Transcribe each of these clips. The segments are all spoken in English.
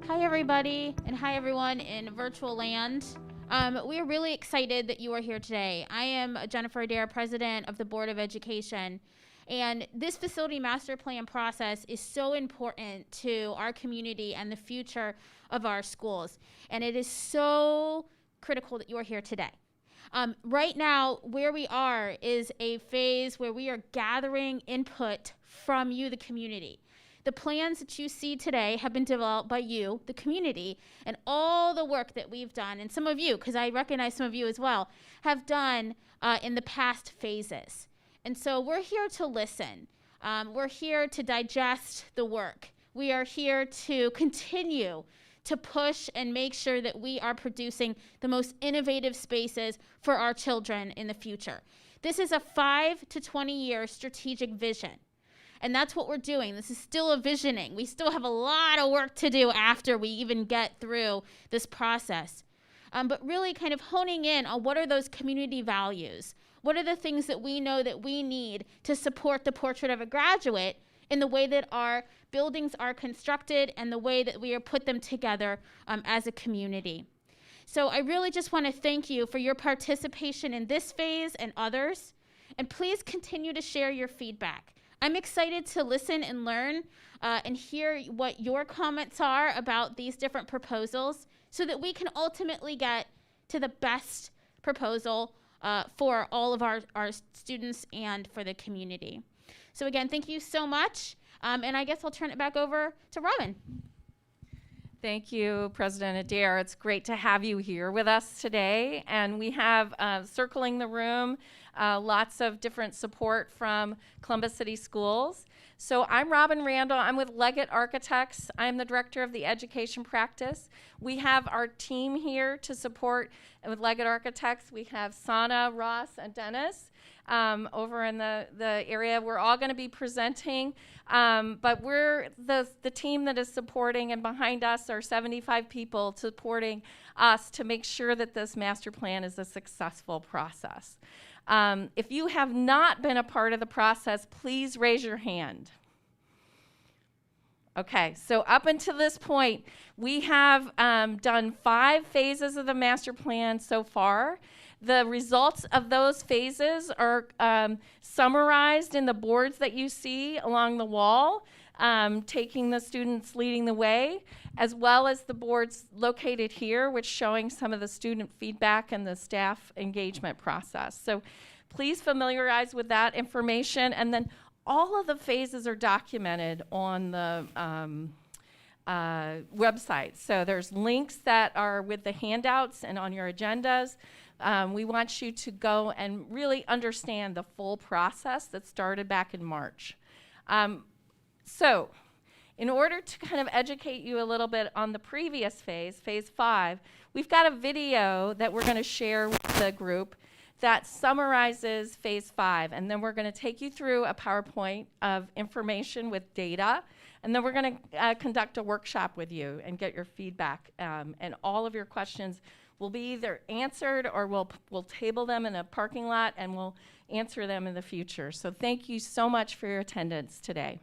Hi, everybody, and hi, everyone in virtual land. We are really excited that you are here today. I am Jennifer Adair, President of the Board of Education, and this facility master plan process is so important to our community and the future of our schools, and it is so critical that you are here today. Right now, where we are is a phase where we are gathering input from you, the community. The plans that you see today have been developed by you, the community, and all the work that we've done, and some of you, because I recognize some of you as well, have done in the past phases. And so we're here to listen. We're here to digest the work. We are here to continue to push and make sure that we are producing the most innovative spaces for our children in the future. This is a 5 to 20-year strategic vision. And that's what we're doing. This is still a visioning. We still have a lot of work to do after we even get through this process. But really kind of honing in on what are those community values? What are the things that we know that we need to support the portrait of a graduate in the way that our buildings are constructed and the way that we are put them together as a community. So I really just want to thank you for your participation in this phase and others. And please continue to share your feedback. I'm excited to listen and learn and hear what your comments are about these different proposals so that we can ultimately get to the best proposal for all of our students and for the community. So again, thank you so much. And I guess I'll turn it back over to Robin. Thank you, President Adair. It's great to have you here with us today. And we have circling the room lots of different support from Columbus City Schools. So I'm Robin Randall. I'm with Leggett Architects. I'm the director of the education practice. We have our team here to support with Leggett Architects. We have Sana, Ross, and Dennis over in the area. We're all going to be presenting, but we're the team that is supporting, and behind us are 75 people supporting us to make sure that this master plan is a successful process. If you have not been a part of the process, please raise your hand. Okay, so up until this point, we have done 5 phases of the master plan so far. The results of those phases are summarized in the boards that you see along the wall, taking the students leading the way, as well as the boards located here, which showing some of the student feedback and the staff engagement process. So please familiarize with that information, and then all of the phases are documented on the website. So there's links that are with the handouts and on your agendas. We want you to go and really understand the full process that started back in March. So in order to kind of educate you a little bit on the previous phase, phase 5, we've got a video that we're going to share with the group that summarizes phase 5. And then we're going to take you through a PowerPoint of information with data. And then we're going to conduct a workshop with you and get your feedback. And all of your questions will be either answered or we'll table them in a parking lot and we'll answer them in the future. So thank you so much for your attendance today.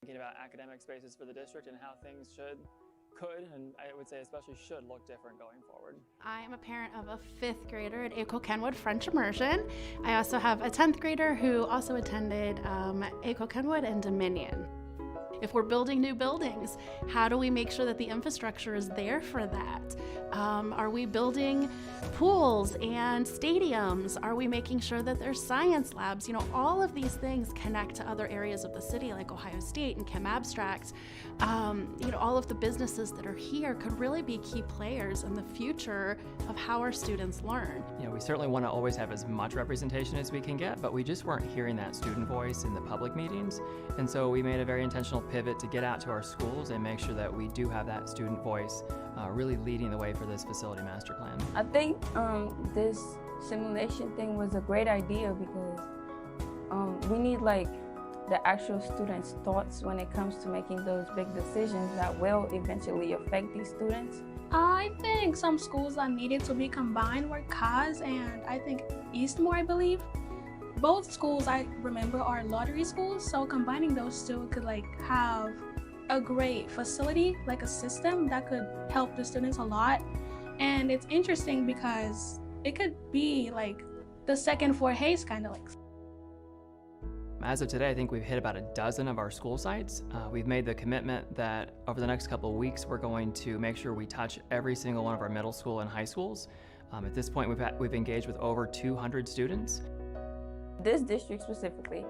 Thinking about academic spaces for the district and how things could, and I would say especially should, look different going forward. I am a parent of a 5th grader at ACO Kenwood French Immersion. I also have a 10th grader who also attended ACO Kenwood and Dominion. If we're building new buildings, how do we make sure that the infrastructure is there for that? Are we building pools and stadiums? Are we making sure that there's science labs? You know, all of these things connect to other areas of the city like Ohio State and Chem Abstract. You know, all of the businesses that are here could really be key players in the future of how our students learn. You know, we certainly want to always have as much representation as we can get, but we just weren't hearing that student voice in the public meetings. And so we made a very intentional pivot to get out to our schools and make sure that we do have that student voice really leading the way for this facility master plan. I think this simulation thing was a great idea because we need like the actual students' thoughts when it comes to making those big decisions that will eventually affect these students. I think some schools that needed to be combined were Kaz and I think Eastmore, I believe. Both schools I remember are lottery schools, so combining those two could like have a great facility, like a system that could help the students a lot. And it's interesting because it could be like the second Fort Hayes kind of like. As of today, I think we've hit about a dozen of our school sites. We've made the commitment that over the next couple of weeks, we're going to make sure we touch every single one of our middle school and high schools. At this point, we've engaged with over 200 students. This district specifically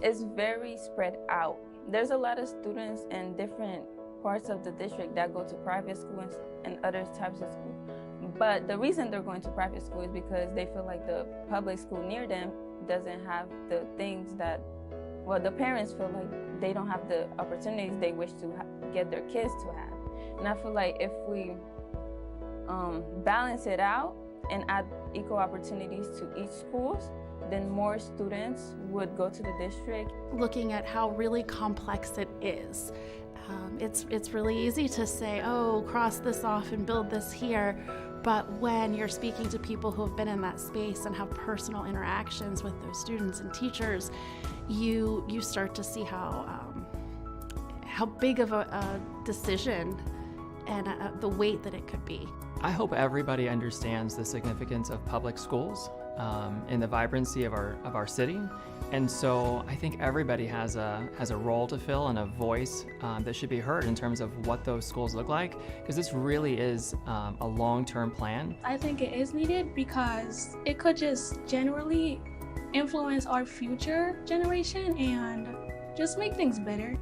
is very spread out. There's a lot of students in different parts of the district that go to private schools and other types of schools. But the reason they're going to private school is because they feel like the public school near them doesn't have the things that, well, the parents feel like they don't have the opportunities they wish to get their kids to have. And I feel like if we balance it out and add equal opportunities to each schools, then more students would go to the district. Looking at how really complex it is. It's really easy to say, oh, cross this off and build this here, but when you're speaking to people who have been in that space and have personal interactions with those students and teachers, you start to see how big of a decision and the weight that it could be. I hope everybody understands the significance of public schools and the vibrancy of our city. And so I think everybody has a role to fill and a voice that should be heard in terms of what those schools look like, because this really is a long-term plan. I think it is needed because it could just generally influence our future generation and just make things better.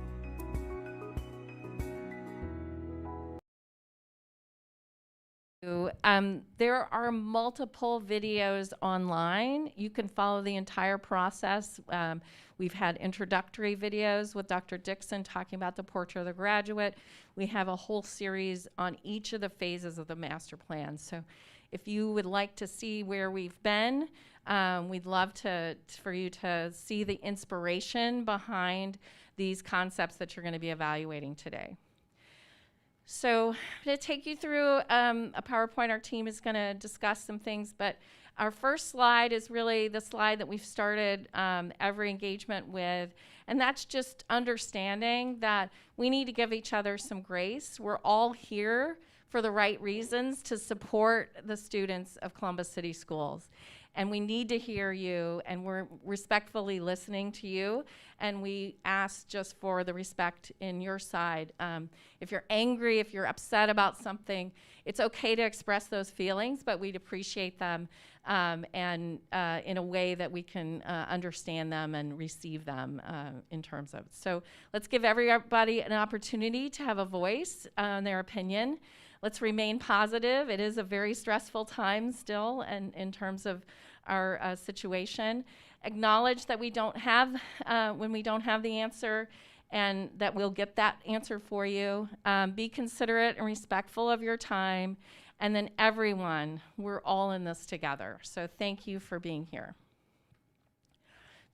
There are multiple videos online. You can follow the entire process. We've had introductory videos with Dr. Dixon talking about the portrait of the graduate. We have a whole series on each of the phases of the master plan. So if you would like to see where we've been, we'd love for you to see the inspiration behind these concepts that you're going to be evaluating today. So I'm going to take you through a PowerPoint. Our team is going to discuss some things, but our first slide is really the slide that we've started every engagement with, and that's just understanding that we need to give each other some grace. We're all here for the right reasons to support the students of Columbus City Schools. And we need to hear you, and we're respectfully listening to you, and we ask just for the respect in your side. If you're angry, if you're upset about something, it's okay to express those feelings, but we'd appreciate them and in a way that we can understand them and receive them in terms of. So let's give everybody an opportunity to have a voice on their opinion. Let's remain positive. It is a very stressful time still, and in terms of our situation. Acknowledge that we don't have, when we don't have the answer, and that we'll get that answer for you. Be considerate and respectful of your time. And then everyone, we're all in this together. So thank you for being here.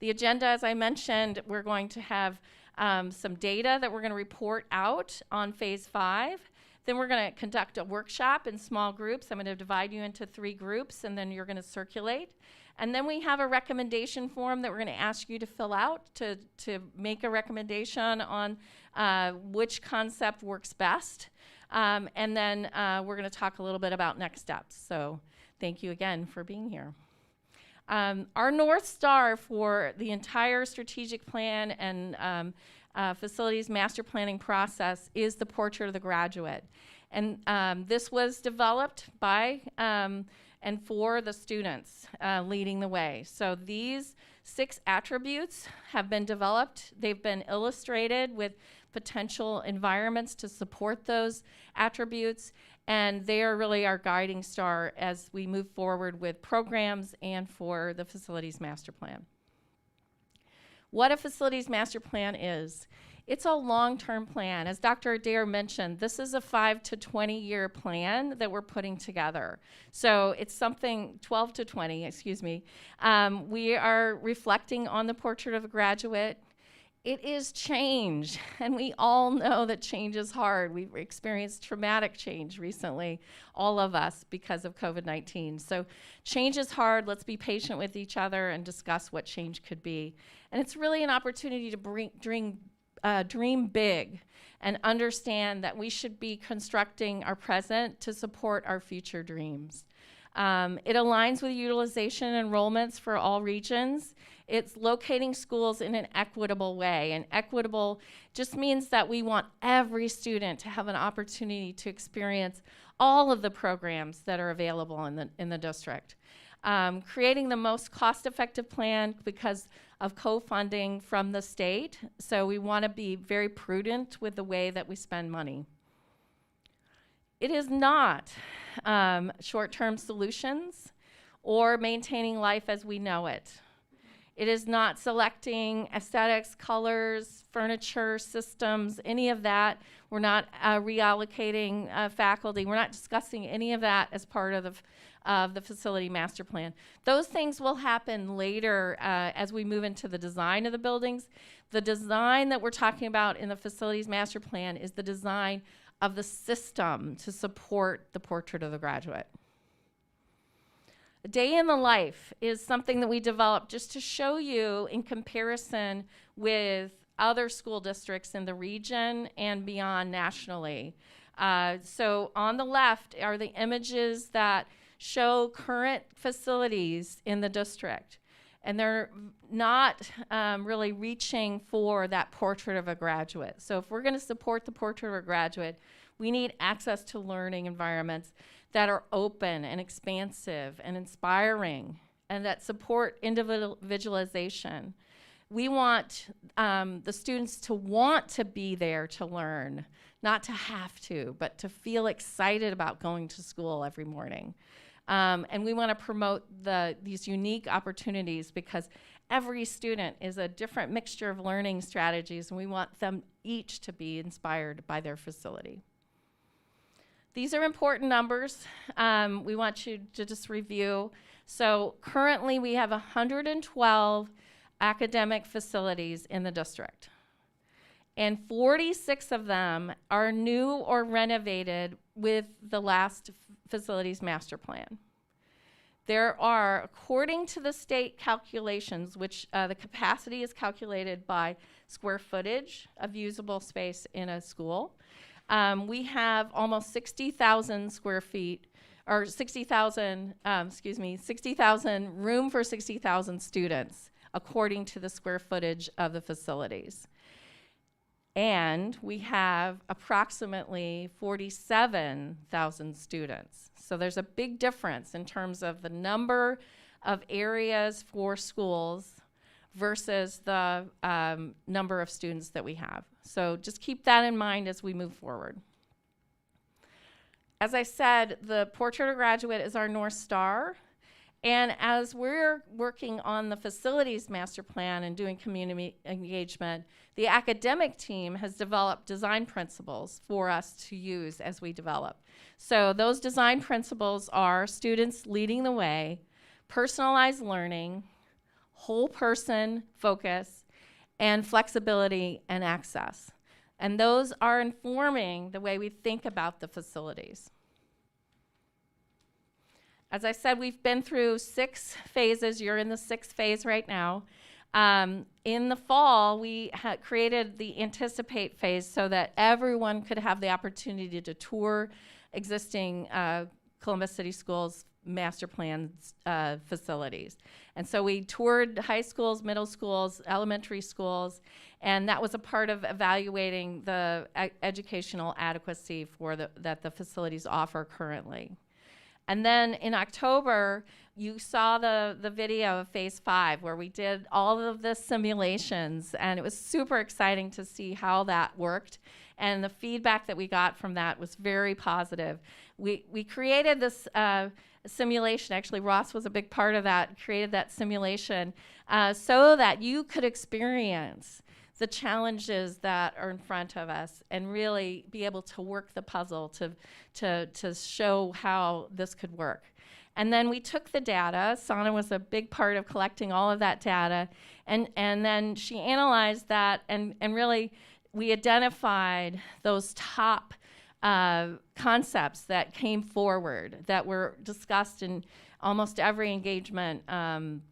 The agenda, as I mentioned, we're going to have some data that we're going to report out on phase 5. Then we're going to conduct a workshop in small groups. I'm going to divide you into 3 groups, and then you're going to circulate. And then we have a recommendation form that we're going to ask you to fill out to make a recommendation on which concept works best. And then we're going to talk a little bit about next steps. So thank you again for being here. Our North Star for the entire strategic plan and facilities master planning process is the portrait of the graduate. And this was developed by and for the students leading the way. So these 6 attributes have been developed. They've been illustrated with potential environments to support those attributes, and they are really our guiding star as we move forward with programs and for the facilities master plan. What a facilities master plan is. It's a long-term plan. As Dr. Adair mentioned, this is a 5 to 20-year plan that we're putting together. So it's something, 12 to 20, excuse me. We are reflecting on the portrait of a graduate. It is change, and we all know that change is hard. We've experienced traumatic change recently, all of us, because of COVID-19. So change is hard. Let's be patient with each other and discuss what change could be. And it's really an opportunity to dream big and understand that we should be constructing our present to support our future dreams. It aligns with utilization enrollments for all regions. It's locating schools in an equitable way. And equitable just means that we want every student to have an opportunity to experience all of the programs that are available in the district. Creating the most cost-effective plan because of co-funding from the state. So we want to be very prudent with the way that we spend money. It is not short-term solutions or maintaining life as we know it. It is not selecting aesthetics, colors, furniture, systems, any of that. We're not reallocating faculty. We're not discussing any of that as part of the facility master plan. Those things will happen later as we move into the design of the buildings. The design that we're talking about in the facilities master plan is the design of the system to support the portrait of the graduate. A day in the life is something that we developed just to show you in comparison with other school districts in the region and beyond nationally. So on the left are the images that show current facilities in the district. And they're not really reaching for that portrait of a graduate. So if we're going to support the portrait of a graduate, we need access to learning environments that are open and expansive and inspiring and that support individualization. We want the students to want to be there to learn, not to have to, but to feel excited about going to school every morning. And we want to promote these unique opportunities because every student is a different mixture of learning strategies, and we want them each to be inspired by their facility. These are important numbers. We want you to just review. So currently we have 112 academic facilities in the district. And 46 of them are new or renovated with the last facilities master plan. There are, according to the state calculations, which the capacity is calculated by square footage of usable space in a school, we have almost 60,000 square feet, or 60,000 room for 60,000 students, according to the square footage of the facilities. And we have approximately 47,000 students. So there's a big difference in terms of the number of areas for schools versus the number of students that we have. So just keep that in mind as we move forward. As I said, the portrait of graduate is our North Star. And as we're working on the facilities master plan and doing community engagement, the academic team has developed design principles for us to use as we develop. So those design principles are students leading the way, personalized learning, whole person focus, and flexibility and access. And those are informing the way we think about the facilities. As I said, we've been through 6 phases. You're in the 6th phase right now. In the fall, we created the Anticipate phase so that everyone could have the opportunity to tour existing Columbus City Schools master plan facilities. And so we toured high schools, middle schools, elementary schools, and that was a part of evaluating the educational adequacy for that the facilities offer currently. And then in October, you saw the video of phase 5 where we did all of the simulations, and it was super exciting to see how that worked. And the feedback that we got from that was very positive. We created this simulation. Actually, Ross was a big part of that, created that simulation so that you could experience the challenges that are in front of us and really be able to work the puzzle to show how this could work. And then we took the data. Sana was a big part of collecting all of that data. And then she analyzed that, and really we identified those top concepts that came forward that were discussed in almost every engagement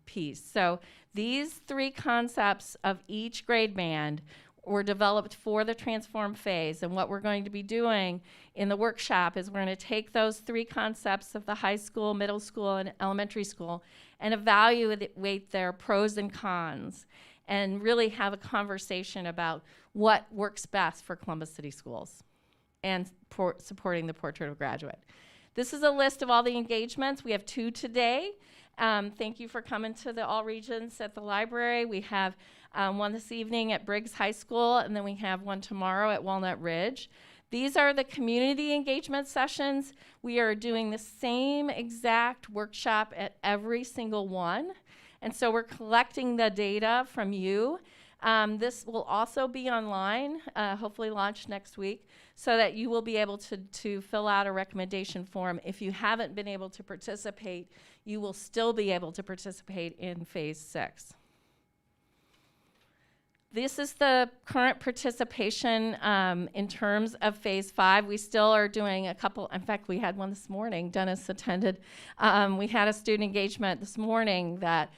piece. So these 3 concepts of each grade band were developed for the transform phase. And what we're going to be doing in the workshop is we're going to take those 3 concepts of the high school, middle school, and elementary school and evaluate their pros and cons and really have a conversation about what works best for Columbus City Schools and supporting the Portrait of a Graduate. This is a list of all the engagements. We have 2 today. Thank you for coming to the All Regions at the library. We have one this evening at Briggs High School, and then we have one tomorrow at Walnut Ridge. These are the community engagement sessions. We are doing the same exact workshop at every single one. And so we're collecting the data from you. This will also be online, hopefully launched next week, so that you will be able to fill out a recommendation form. If you haven't been able to participate, you will still be able to participate in phase 6. This is the current participation in terms of phase 5. We still are doing a couple, in fact, we had one this morning. Dennis attended. We had a student engagement this morning that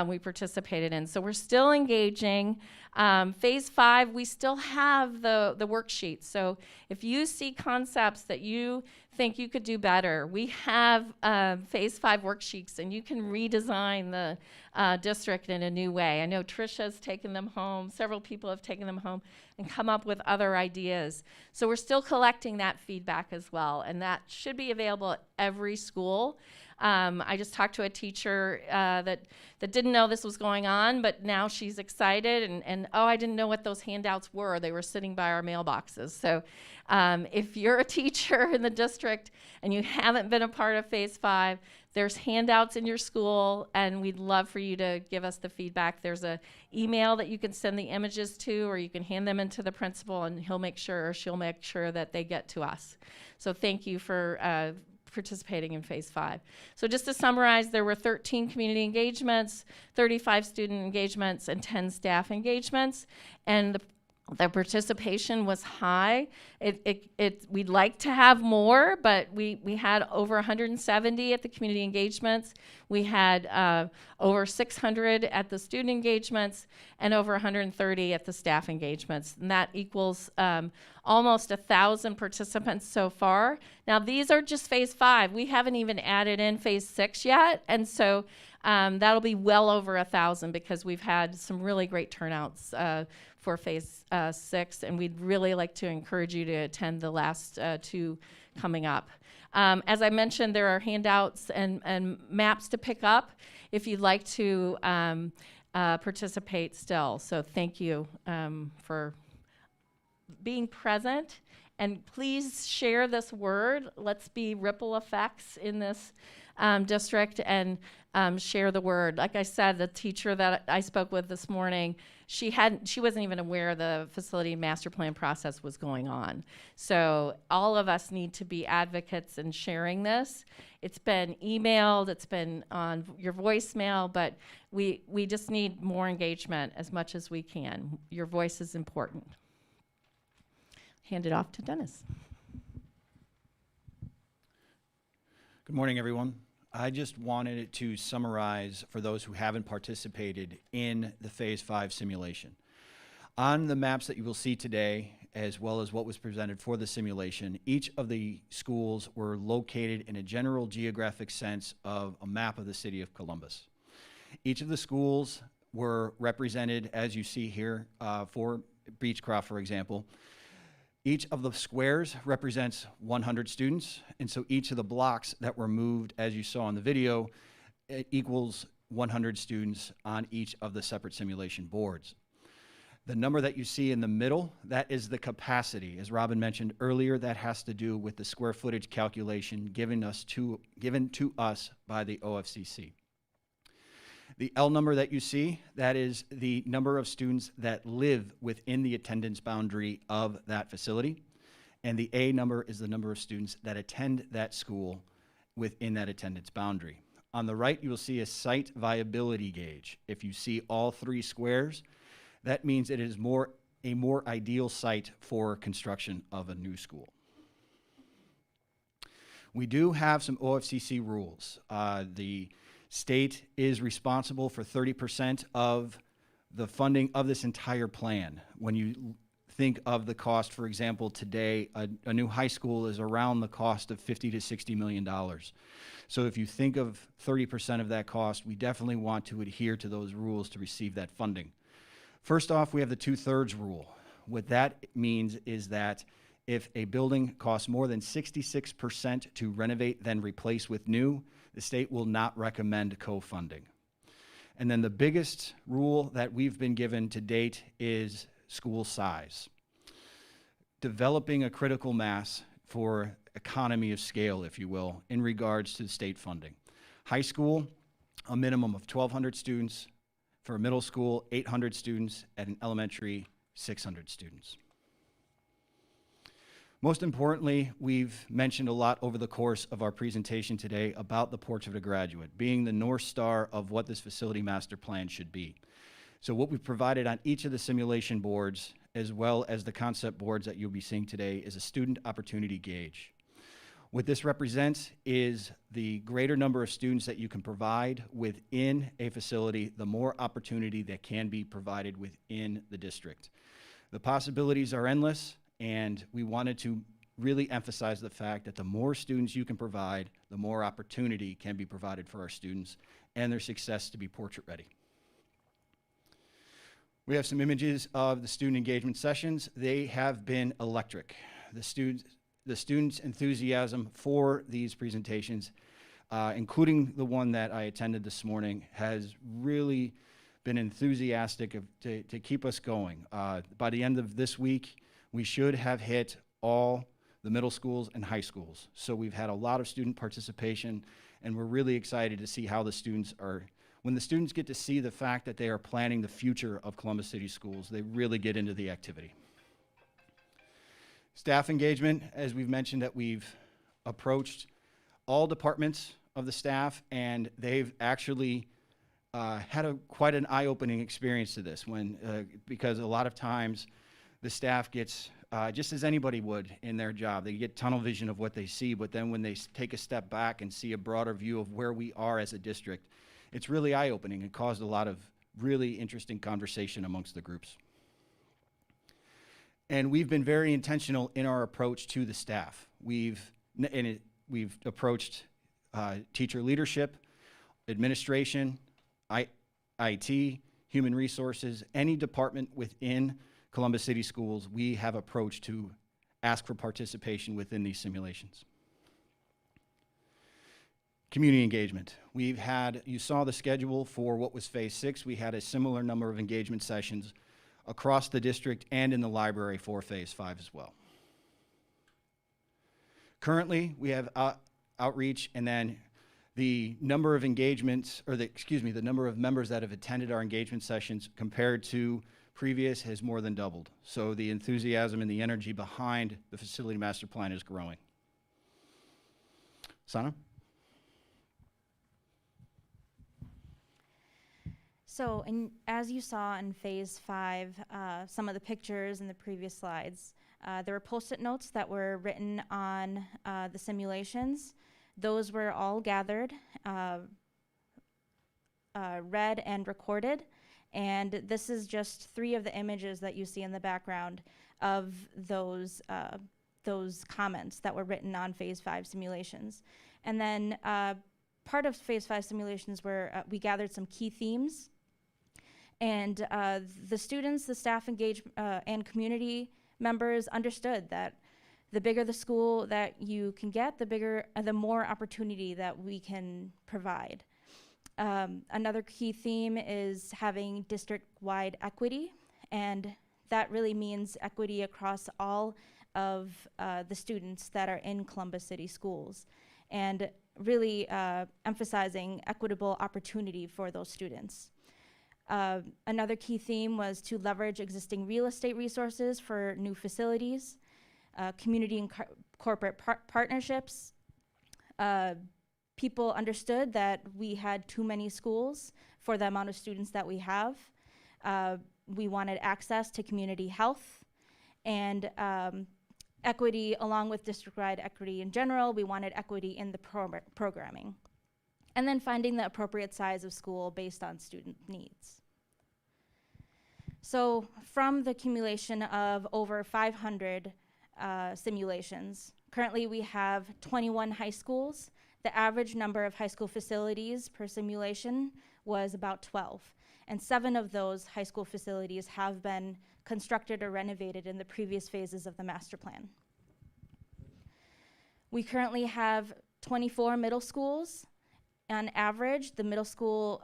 we participated in. So we're still engaging. Phase 5, we still have the worksheets. So if you see concepts that you think you could do better, we have phase 5 worksheets, and you can redesign the district in a new way. I know Trisha's taken them home. Several people have taken them home and come up with other ideas. So we're still collecting that feedback as well, and that should be available at every school. I just talked to a teacher that didn't know this was going on, but now she's excited, and oh, I didn't know what those handouts were. They were sitting by our mailboxes. So if you're a teacher in the district and you haven't been a part of phase 5, there's handouts in your school, and we'd love for you to give us the feedback. There's an email that you can send the images to, or you can hand them into the principal, and he'll make sure, or she'll make sure that they get to us. So thank you for participating in phase 5. So just to summarize, there were 13 community engagements, 35 student engagements, and 10 staff engagements, and the participation was high. We'd like to have more, but we had over 170 at the community engagements. We had over 600 at the student engagements and over 130 at the staff engagements. And that equals almost 1,000 participants so far. Now, these are just phase 5. We haven't even added in phase 6 yet. And so that'll be well over 1,000 because we've had some really great turnouts for phase 6, and we'd really like to encourage you to attend the last 2 coming up. As I mentioned, there are handouts and maps to pick up if you'd like to participate still. So thank you for being present, and please share this word. Let's be ripple effects in this district and share the word. Like I said, the teacher that I spoke with this morning, she wasn't even aware the facility master plan process was going on. So all of us need to be advocates in sharing this. It's been emailed, it's been on your voicemail, but we just need more engagement as much as we can. Your voice is important. Hand it off to Dennis. Good morning, everyone. I just wanted to summarize for those who haven't participated in the Phase 5 simulation. On the maps that you will see today, as well as what was presented for the simulation, each of the schools were located in a general geographic sense of a map of the city of Columbus. Each of the schools were represented, as you see here, for Beechcroft, for example. Each of the squares represents 100 students, and so each of the blocks that were moved, as you saw in the video, it equals 100 students on each of the separate simulation boards. The number that you see in the middle, that is the capacity. As Robin mentioned earlier, that has to do with the square footage calculation given to us by the OFCC. The L number that you see, that is the number of students that live within the attendance boundary of that facility. And the A number is the number of students that attend that school within that attendance boundary. On the right, you will see a site viability gauge. If you see all three squares, that means it is a more ideal site for construction of a new school. We do have some OFCC rules. The state is responsible for 30% of the funding of this entire plan. When you think of the cost, for example, today, a new high school is around the cost of $50 to $60 million. So if you think of 30% of that cost, we definitely want to adhere to those rules to receive that funding. First off, we have the 2/3 rule. What that means is that if a building costs more than 66% to renovate then replace with new, the state will not recommend co-funding. And then the biggest rule that we've been given to date is school size. Developing a critical mass for economy of scale, if you will, in regards to state funding. High school, a minimum of 1,200 students. For a middle school, 800 students. At an elementary, 600 students. Most importantly, we've mentioned a lot over the course of our presentation today about the Portrait of a Graduate, being the North Star of what this facility master plan should be. So what we've provided on each of the simulation boards, as well as the concept boards that you'll be seeing today, is a student opportunity gauge. What this represents is the greater number of students that you can provide within a facility, the more opportunity that can be provided within the district. The possibilities are endless, and we wanted to really emphasize the fact that the more students you can provide, the more opportunity can be provided for our students and their success to be portrait ready. We have some images of the student engagement sessions. They have been electric. The students' enthusiasm for these presentations, including the one that I attended this morning, has really been enthusiastic to keep us going. By the end of this week, we should have hit all the middle schools and high schools. So we've had a lot of student participation, and we're really excited to see how the students are. When the students get to see the fact that they are planning the future of Columbus City Schools, they really get into the activity. Staff engagement, as we've mentioned, that we've approached all departments of the staff, and they've actually had quite an eye-opening experience to this because a lot of times the staff gets, just as anybody would in their job, they get tunnel vision of what they see, but then when they take a step back and see a broader view of where we are as a district, it's really eye-opening and caused a lot of really interesting conversation amongst the groups. And we've been very intentional in our approach to the staff. We've approached teacher leadership, administration, IT, human resources, any department within Columbus City Schools, we have approached to ask for participation within these simulations. Community engagement. We've had, you saw the schedule for what was phase 6. We had a similar number of engagement sessions across the district and in the library for phase 5 as well. Currently, we have outreach, and then the number of engagements, or the number of members that have attended our engagement sessions compared to previous has more than doubled. So the enthusiasm and the energy behind the facility master plan is growing. Sana? So, as you saw in phase 5, some of the pictures in the previous slides, there were post-it notes that were written on the simulations. Those were all gathered, read and recorded, and this is just 3 of the images that you see in the background of those comments that were written on phase 5 simulations. And then part of phase 5 simulations were we gathered some key themes. And the students, the staff and community members understood that the bigger the school that you can get, the more opportunity that we can provide. Another key theme is having district-wide equity, And that really means equity across all of the students that are in Columbus City schools, and really emphasizing equitable opportunity for those students. Another key theme was to leverage existing real estate resources for new facilities, community and corporate partnerships. People understood that we had too many schools for the amount of students that we have. We wanted access to community health and equity, along with district-wide equity in general. We wanted equity in the programming. And then finding the appropriate size of school based on student needs. So from the accumulation of over 500 simulations, currently we have 21 high schools. The average number of high school facilities per simulation was about 12. And 7 of those high school facilities have been constructed or renovated in the previous phases of the master plan. We currently have 24 middle schools. On average, the middle school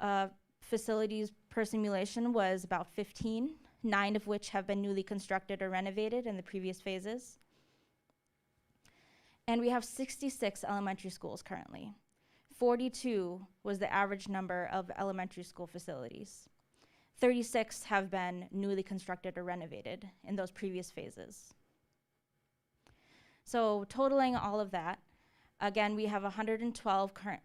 facilities per simulation was about 15, 9 of which have been newly constructed or renovated in the previous phases. And we have 66 elementary schools currently. 42 was the average number of elementary school facilities. 36 have been newly constructed or renovated in those previous phases. So totaling all of that, again, we have 112 current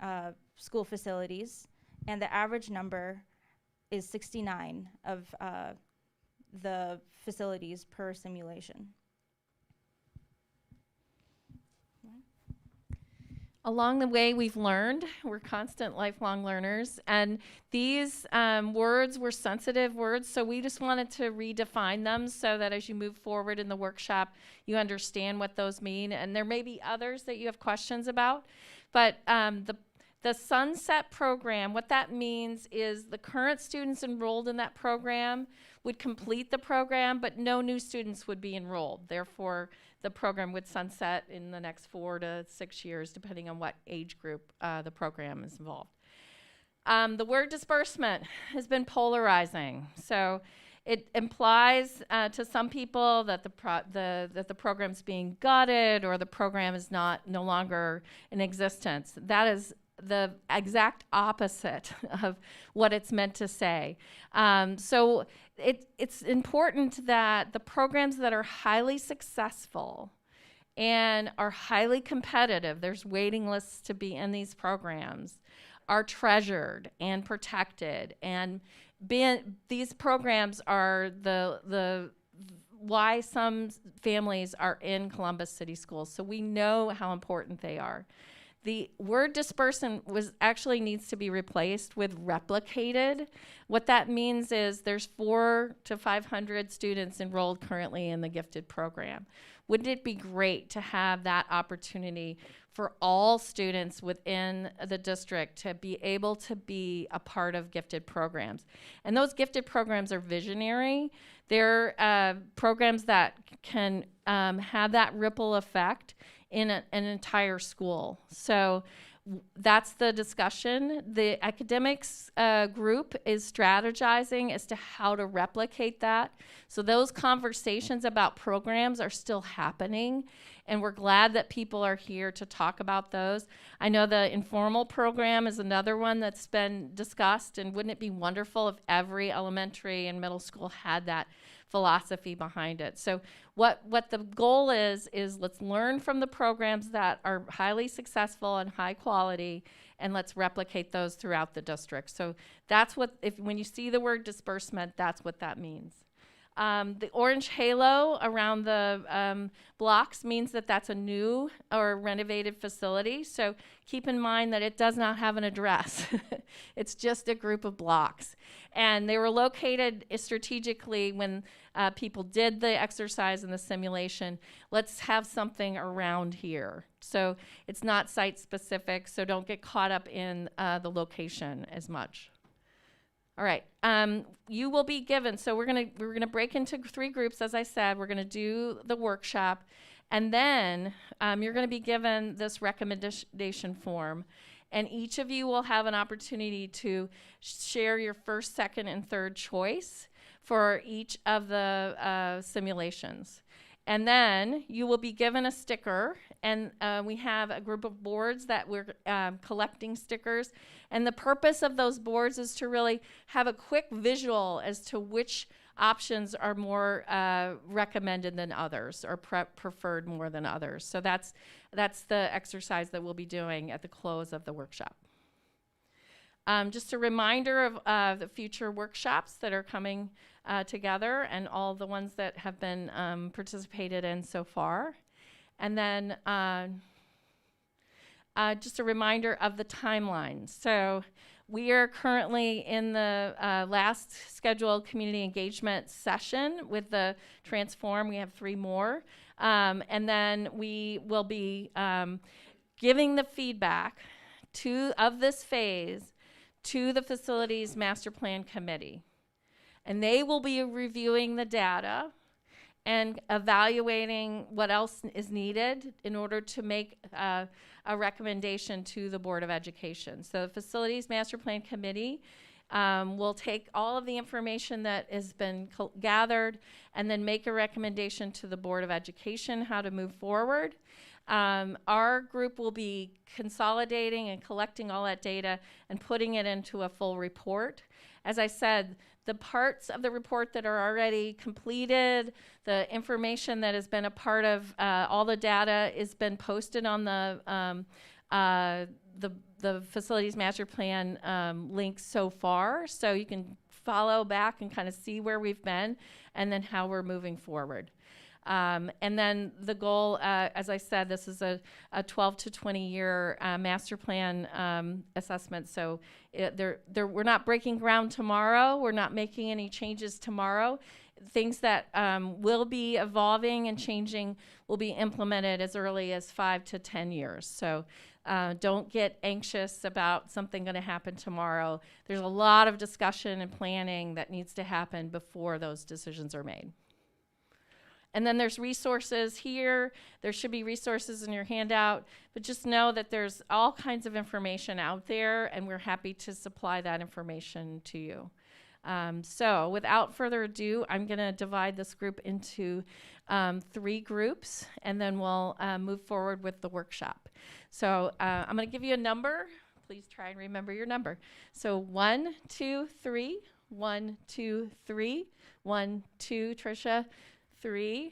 school facilities, and the average number is 69 of the facilities per simulation. Along the way, we've learned. We're constant lifelong learners. And these words were sensitive words, so we just wanted to redefine them so that as you move forward in the workshop, you understand what those mean. And there may be others that you have questions about. But the Sunset program, what that means is the current students enrolled in that program would complete the program, but no new students would be enrolled. Therefore, the program would sunset in the next 4 to 6 years, depending on what age group the program is involved. The word disbursement has been polarizing. So it implies to some people that the program's being gutted or the program is no longer in existence. That is the exact opposite of what it's meant to say. So it's important that the programs that are highly successful and are highly competitive, there's waiting lists to be in these programs, are treasured and protected. And these programs are the why some families are in Columbus City Schools. So we know how important they are. The word disbursement actually needs to be replaced with replicated. What that means is there's 400 to 500 students enrolled currently in the gifted program. Wouldn't it be great to have that opportunity for all students within the district to be able to be a part of gifted programs? And those gifted programs are visionary. They're programs that can have that ripple effect in an entire school. So that's the discussion. The academics group is strategizing as to how to replicate that. So those conversations about programs are still happening, and we're glad that people are here to talk about those. I know the informal program is another one that's been discussed, and wouldn't it be wonderful if every elementary and middle school had that philosophy behind it? So what the goal is let's learn from the programs that are highly successful and high quality, and let's replicate those throughout the district. So that's what, when you see the word disbursement, that's what that means. The orange halo around the blocks means that that's a new or renovated facility. So keep in mind that it does not have an address. It's just a group of blocks. And they were located strategically when people did the exercise and the simulation. Let's have something around here. So it's not site specific, so don't get caught up in the location as much. All right, you will be given, so we're gonna break into 3 groups, as I said. We're gonna do the workshop, and then you're gonna be given this recommendation form. and each of you will have an opportunity to share your first, second, and third choice for each of the simulations. And then you will be given a sticker, and we have a group of boards that we're collecting stickers. And the purpose of those boards is to really have a quick visual as to which options are more recommended than others, or preferred more than others. So that's the exercise that we'll be doing at the close of the workshop. Just a reminder of the future workshops that are coming together, and all the ones that have been participated in so far. And then just a reminder of the timeline. So we are currently in the last scheduled community engagement session with the Transform. We have 3 more. And then we will be giving the feedback of this phase to the Facilities Master Plan Committee. And they will be reviewing the data and evaluating what else is needed in order to make a recommendation to the Board of Education. So the Facilities Master Plan Committee will take all of the information that has been gathered and then make a recommendation to the Board of Education how to move forward. Our group will be consolidating and collecting all that data and putting it into a full report. As I said, the parts of the report that are already completed, the information that has been a part of all the data has been posted on the Facilities Master Plan links so far. So you can follow back and kind of see where we've been and then how we're moving forward. And then the goal, as I said, this is a 12 to 20 year master plan assessment. So we're not breaking ground tomorrow. We're not making any changes tomorrow. Things that will be evolving and changing will be implemented as early as 5 to 10 years. So don't get anxious about something going to happen tomorrow. There's a lot of discussion and planning that needs to happen before those decisions are made. And then there's resources here. There should be resources in your handout, but just know that there's all kinds of information out there, and we're happy to supply that information to you. So without further ado, I'm going to divide this group into 3 groups, and then we'll move forward with the workshop. So I'm going to give you a number. Please try and remember your number. So 1, 2, 3, 1, 2, 3, 1, 2, Tricia. 3,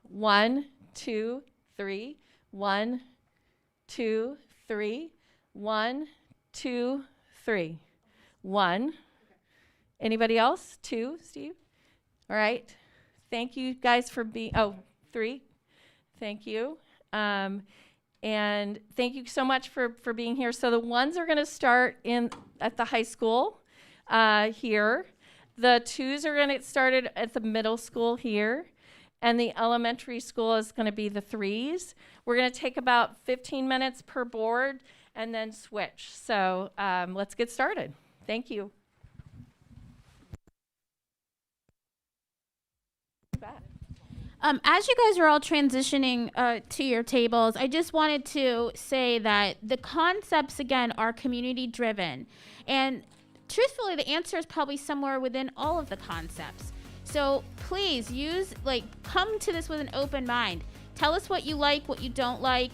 1, 2, 3, 1, 2, 3, 1, 2, 3, 1. Anybody else? 2, Steve? All right. Thank you guys for being, 3. Thank you. And thank you so much for being here. So the ones are going to start at the high school here. The 2s are going to get started at the middle school here, and the elementary school is going to be the 3s. We're going to take about 15 minutes per board and then switch. So let's get started. Thank you. As you guys are all transitioning to your tables, I just wanted to say that the concepts, again, are community driven. And truthfully, the answer is probably somewhere within all of the concepts. So please come to this with an open mind. Tell us what you like, what you don't like.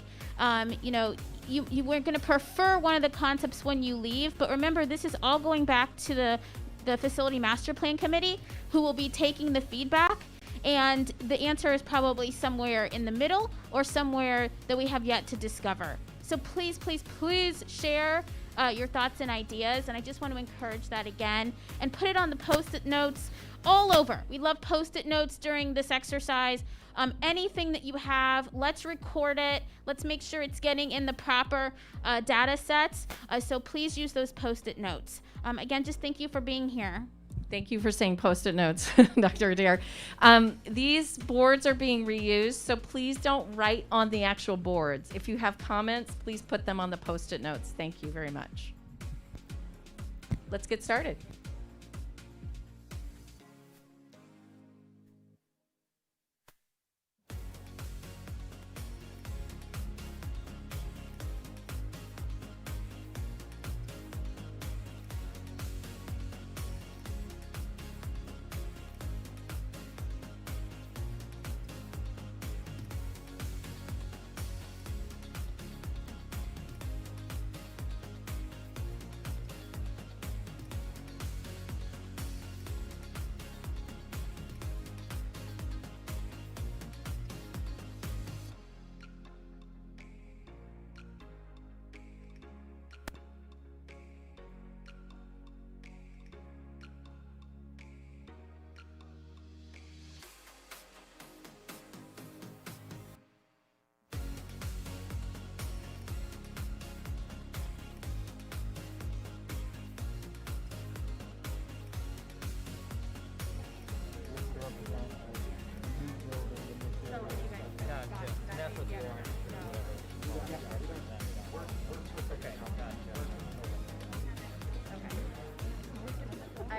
You weren't going to prefer one of the concepts when you leave, but remember, this is all going back to the Facility Master Plan Committee, who will be taking the feedback. And the answer is probably somewhere in the middle or somewhere that we have yet to discover. So please, please, please share your thoughts and ideas, and I just want to encourage that again, and put it on the post-it notes all over. We love post-it notes during this exercise. Anything that you have, let's record it. Let's make sure it's getting in the proper data sets. So please use those post-it notes. Again, just thank you for being here. Thank you for saying post-it notes, Dr. Adair. These boards are being reused, so please don't write on the actual boards. If you have comments, please put them on the post-it notes. Thank you very much. Let's get started.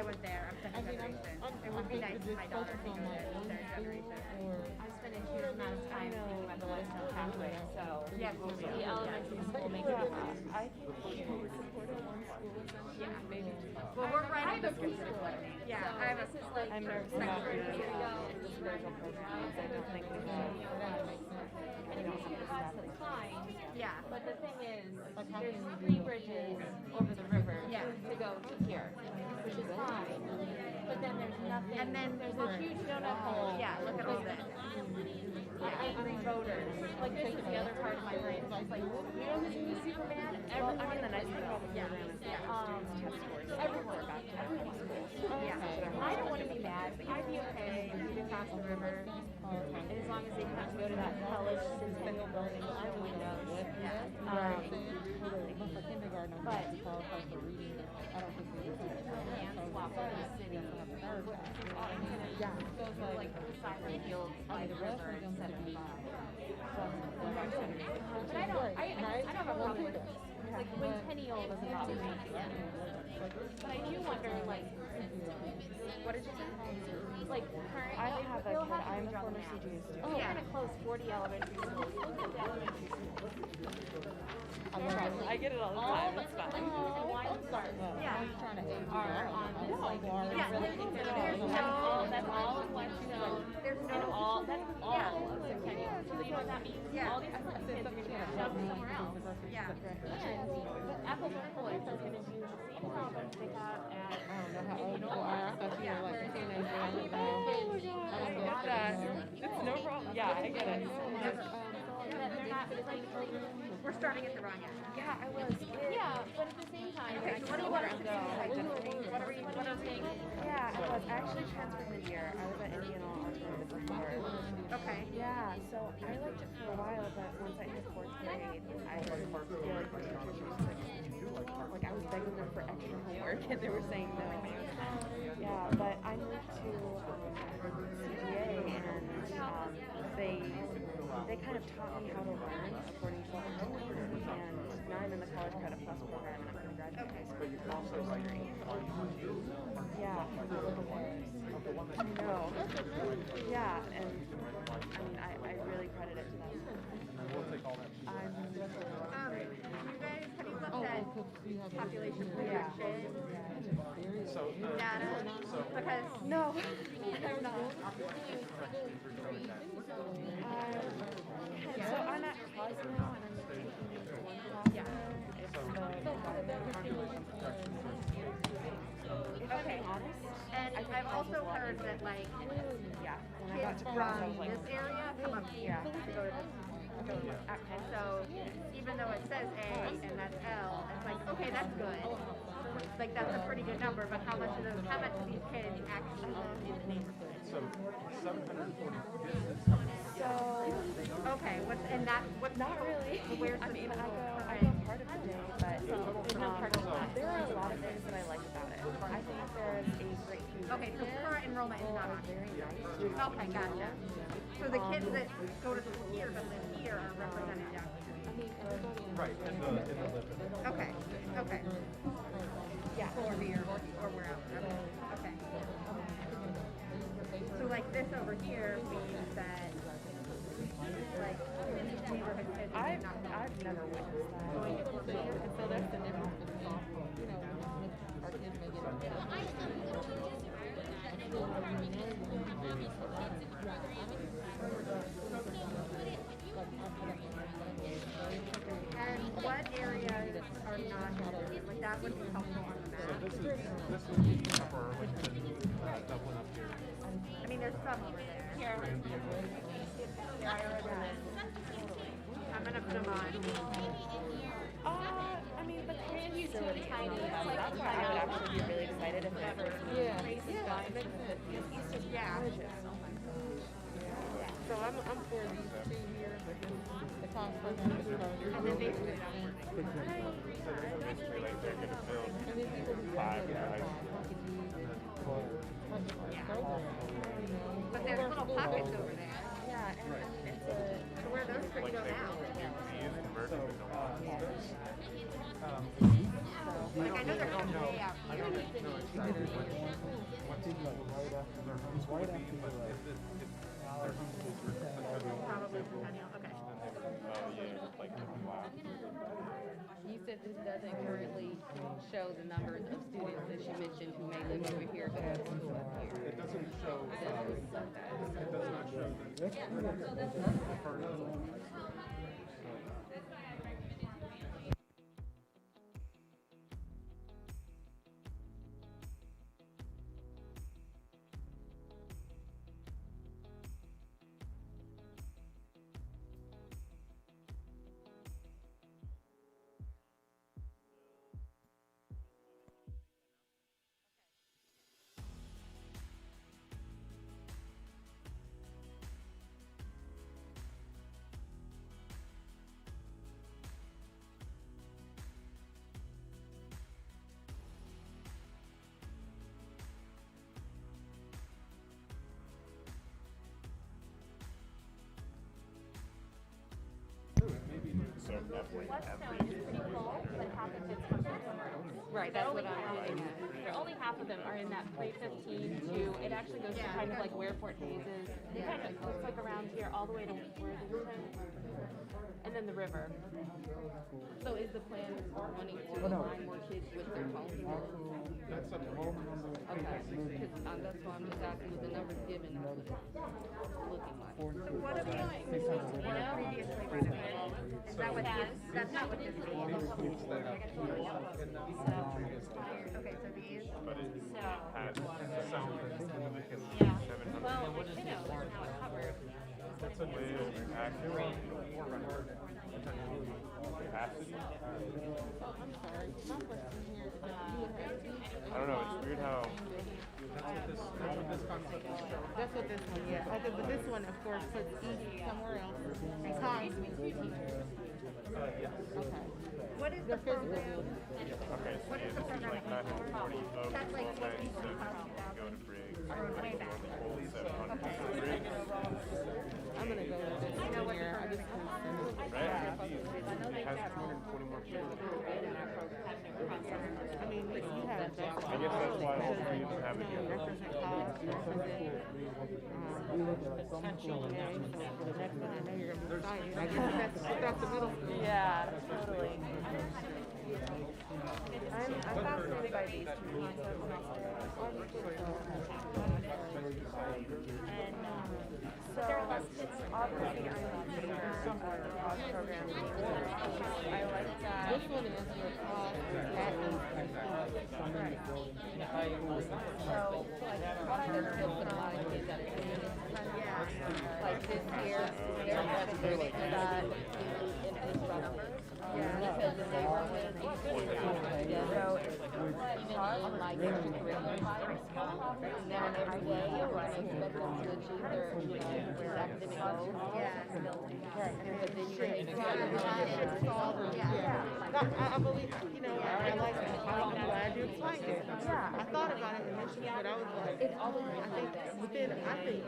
was there. I'm second generation. It would be nice if my daughter could go there, third generation. I spent a huge amount of time thinking about the Western pathway, so yes, the elementary school makes it. I think we can support it one school or something. Yeah. Maybe. Well, we're right on the district. Yeah, I have a like I'm nervous about the spiritual programs. I don't think we have. And if you see us, that's fine. Yeah, but the thing is, there's 3 bridges over the river to go to here, which is fine. But then there's nothing. And then there's a huge donut hole. Yeah, look at all this. Yeah, angry voters. Like this is the other part of my brain. It's like, you know who's gonna be Superman? I mean, the nice thing about the program is that test scores everywhere. about every school. Yeah. I don't want to be mad. I'd be okay if you cross the river. And as long as they have to go to that college centennial building with no windows. Yeah. But swap for the city. Yeah. Go to like soccer fields by the river instead of but I don't have a problem with it. Like centennial doesn't bother me. But I do wonder, like, what did you say? Like, current. I don't have a kid. I'm a former CGA student. Oh, we're gonna close 40 elementary schools. Look at the elementary schools. I get it all the time. It's fine. And why the start? Yeah. Are on this, like, Yeah, there's no, that's all in one zone. There's no all, that's all of centennial. So you know what that means? Yeah. All these kids are gonna jump somewhere else. Yeah. And apples and oranges are gonna do the same problems they have at. I don't know how old you are. I thought you were like a teenager. I don't know. I get that. It's no problem. Yeah, I get it. They're not, like, we're starting at the wrong end. Yeah, I was. Yeah, but at the same time, okay, so what do you want us to do? What are things? Yeah, I was actually transferred mid-year. I was at Indiana Alternative before. Okay. Yeah, so I liked it for a while, but once I hit 4th grade, I started to feel like the teachers were like I was begging them for extra homework, and they were saying no. Yeah, but I moved to CGA, and they kind of taught me how to learn according to what I'm doing, and now I'm in the College Credit Plus program, and I'm going to graduate high school with a bachelor's degree. Yeah. No. Yeah, and I mean, I really credit it to them. You guys, have you looked at population projection data? Because no, I'm not. So I'm at Cosmo, and I'm taking one class. Yeah. Okay. Honest, and I've also heard that, like, yeah, when I got kids to class, I was from like, this area come up here to go to this. And so, even though it says A and that's L, it's like, okay, that's good. Like, that's a pretty good number, but how much of these kids actually live in the neighborhood? So 740 business. So okay, what's not really. Where's I the mean, school? I go part of the day, but there are a lot of things that I like about it. I think there's a great community. Okay, so current enrollment is not on very nice. Okay, gotcha. So the kids that go to school here but live here are represented down here. Right, in the living. Okay, okay. Yeah, or here, or wherever. Okay. So like this over here means that, like, neighborhood kids I've not never witnessed that. And so that's the difference with the softball. You know, our kids may get And what areas are not included? Like that would be helpful on the map. So this would be for Dublin up here. I mean, there's some over there. Here. I'm gonna put them on. I mean, the kids are really tiny. That's why I would actually be really excited if it was Yeah. So I'm for these two here, but then the cost program is closed. And then basically Basically, like they're going to build And then people who 5 graduate high school. But there's little pockets over there. Yeah, and I mean, it's a. So where are those pretty go now? Like I know they're way out here. their homes would be, but if their homes were Probably Centennial, okay. like the flat. You said this doesn't currently show the numbers of students that you mentioned who may live over here but go to school up here. It doesn't show, It doesn't reflect that. it does not show the per- Right, that's what I'm getting at. Only half of them are in that 315 to, it actually goes to kind of like where Fort Hayes is. It kind of looks like around here all the way to Worthington. And then the river. So is the plan wanting to align more kids with their homes? That's a moment on the. Okay, because that's why I'm just asking with the numbers given, that's what it's looking like. What are we doing? Previously renovated. Is that what this, that's not what this is? Okay, so these. But it had some significant. Yeah. Well, you know, now it's covered. That's a way of accurate capacity. I don't know, it's weird how. That's what this one, yeah. Okay, but this one, of course, puts east somewhere else. And cons means teachers. Okay. What is the program? Okay, so yeah, this is like 940 of 1297 go to Briggs. Way back. 700 Briggs. I'm gonna go with this one here. I just Right? It has 220 more kids. I mean, you have that. I guess that's why all three of them have it here. Represent cost, represent potential announcements for the next one. I know you're gonna be excited. I guess that's the middle school. Yeah, totally. I'm fascinated by these two And so obviously I'm not sure of program. I like that. This one is your cost, that is Right. So Probably still put a lot of kids at a yeah. like this year, they're estimating that in this numbers. Yeah. Because if they were when they So it's even like curriculum wise, and then every day, right, expect them to achieve their, their academic goals. yeah. But then you raise I believe, I like that. I'm glad you explained it. Yeah. I thought about it initially, but I was like, I think with East High School,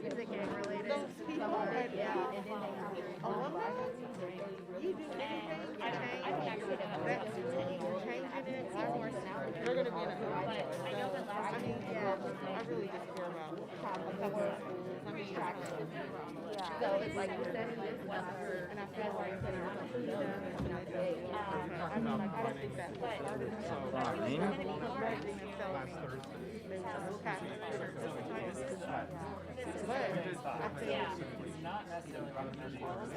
Is it gang related? those people had alumni, you do anything, you change it, they're gonna be in a I mean, I really just care about a couple of schools. I mean, So it's like setting this number. and I feel like I mean, like, I don't think that started correcting themselves. They were just passing but I think not necessarily recommending for the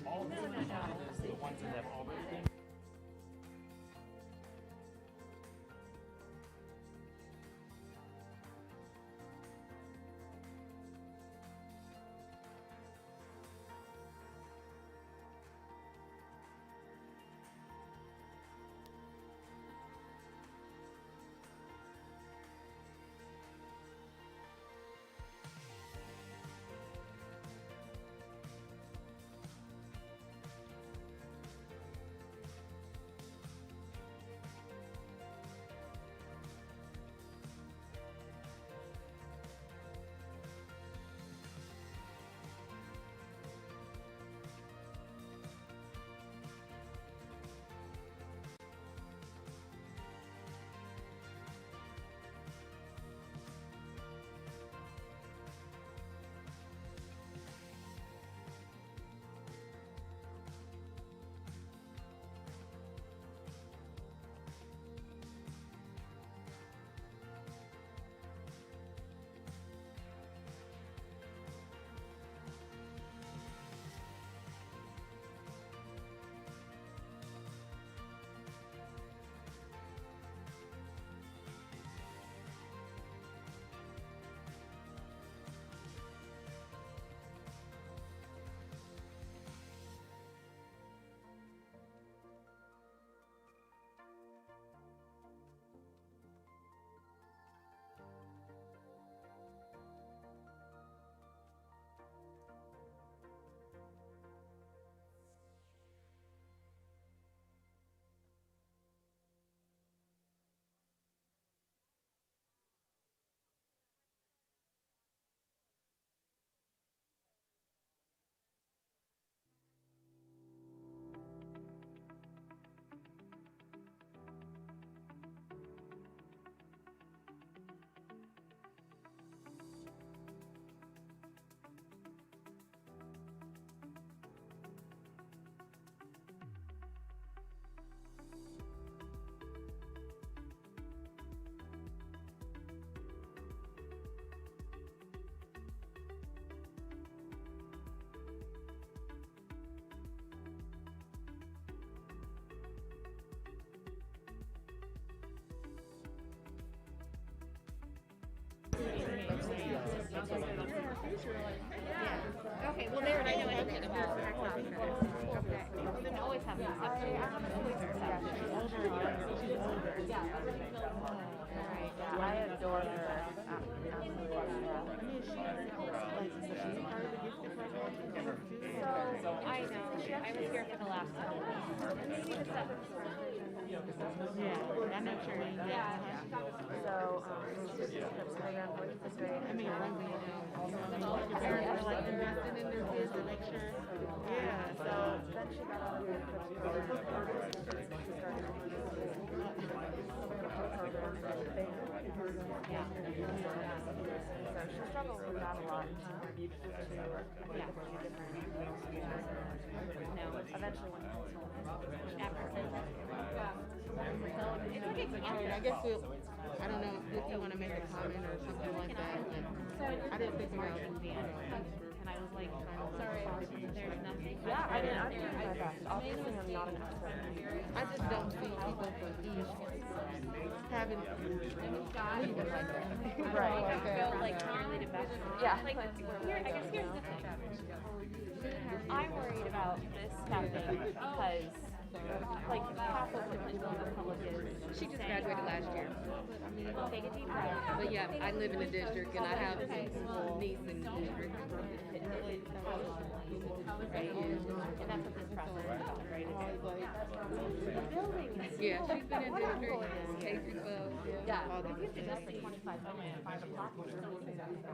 all of the ones that have already been Yeah. Okay, well, there, I know anything about that. Okay. We can always have an exception. Yeah. Right. Yeah, I adore her. So, I know. I was here for the last one. Maybe the seventh. Yeah, I'm not sure. Yeah. So, the program for the fifth grade. I mean, parents are like investing in their kids to make sure. Yeah, so then she got out here and she started programs that they yeah. So she struggles with that a lot. Yeah, no, eventually when I guess I don't know if you want to make a comment or something like that. But I didn't figure out. And I was like, sorry, there's nothing. yeah, I did my best. Obviously, I'm not an expert. I just don't see people from East having leaving like that. Right. I feel like really the best. Yeah. Like, here, I guess here's the thing. I'm worried about this happening because, like, half of the people in the public is. She just graduated last year. Take a deep breath. But yeah, I live in the district and I have a niece in the district. Right? And that's what this process is about, right? The building. Yeah, she's been in district, K through 12. Yeah, if you did that for 25 minutes, 5 o'clock, we're still losing that into the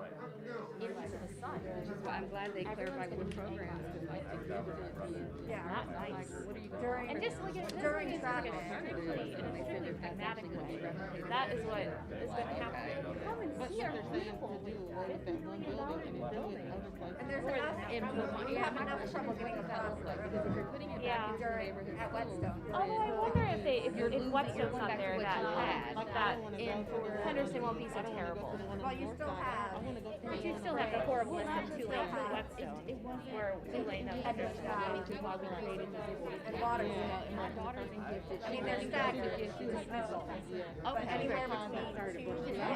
sun. Which is why I'm glad they clarified with the programs, because like the kids would be Not nice. like, what are you During, and just look at this during traffic, an extremely pragmatic way. That is what is going to happen. Come and But see what our they're saying people. to do with that one building and do it in other places. And there's enough, you have enough trouble getting a phosphorus. Because if you're putting it back into the neighborhood At schools, Whetstone. Although I wonder if Whetstone's not there that bad, Like, I that don't wanna in go to the- Henderson won't be so I don't wanna go terrible. to the one on Well, the you north still side. have- I wanna go to But you the still have the horribleness of Tulane and Whetstone, where Tulane and Henderson, which is why we created the And water. and my daughter's in gifted. I mean, there's staggered. Okay. Anywhere between 2 to 5.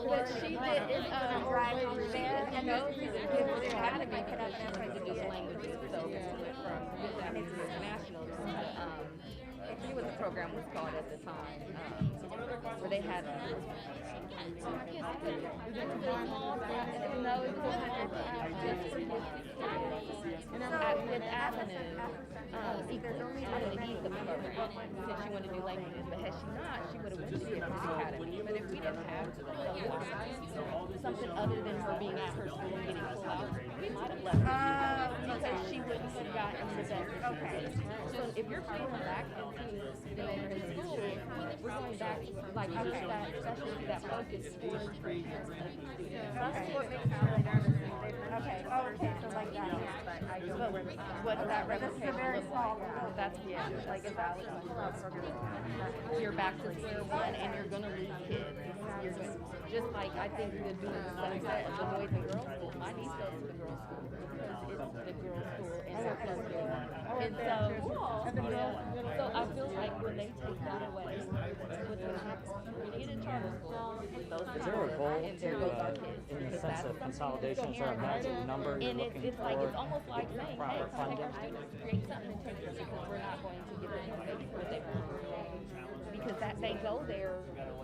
What she did is Drive over there and those Gifted gifted Academy pick it up and that's teaches what us you languages, so it's from And it's international. I forget what the program was called at the time, where they had. No, it was at Fifth Avenue. There's only on the east of the program. Since she wanted to do languages, but had she not, she would have went to the academy. But if we didn't have something other than her being at her school and getting pulled out, we might have left her because she wouldn't have gotten the best. Okay. So if you're putting her back into the neighborhood school, we're going back, like, I think that should be that focus for parents of the students. That's what makes me really nervous. Okay, oh, okay, so like that. But what's that This is a very small representation? That's, yeah, like if I was you're back to square one and you're gonna lose kids. You're going, just like I think we're doing the sunset of the boys and girls school. My niece goes to the girls school because it's the girls school and they're close to it. And so, you know, so I feel like when they take that away, what's gonna happen? When you get a charter school, those Is there a goal and there goes our to, kids. in the Because sense that's of something consolidation, is there a magic number you're and looking it's like, for? it's almost like saying, hey, proper come take funding? our students, create something and take it because we're not going to give them what they want. Because that they go there,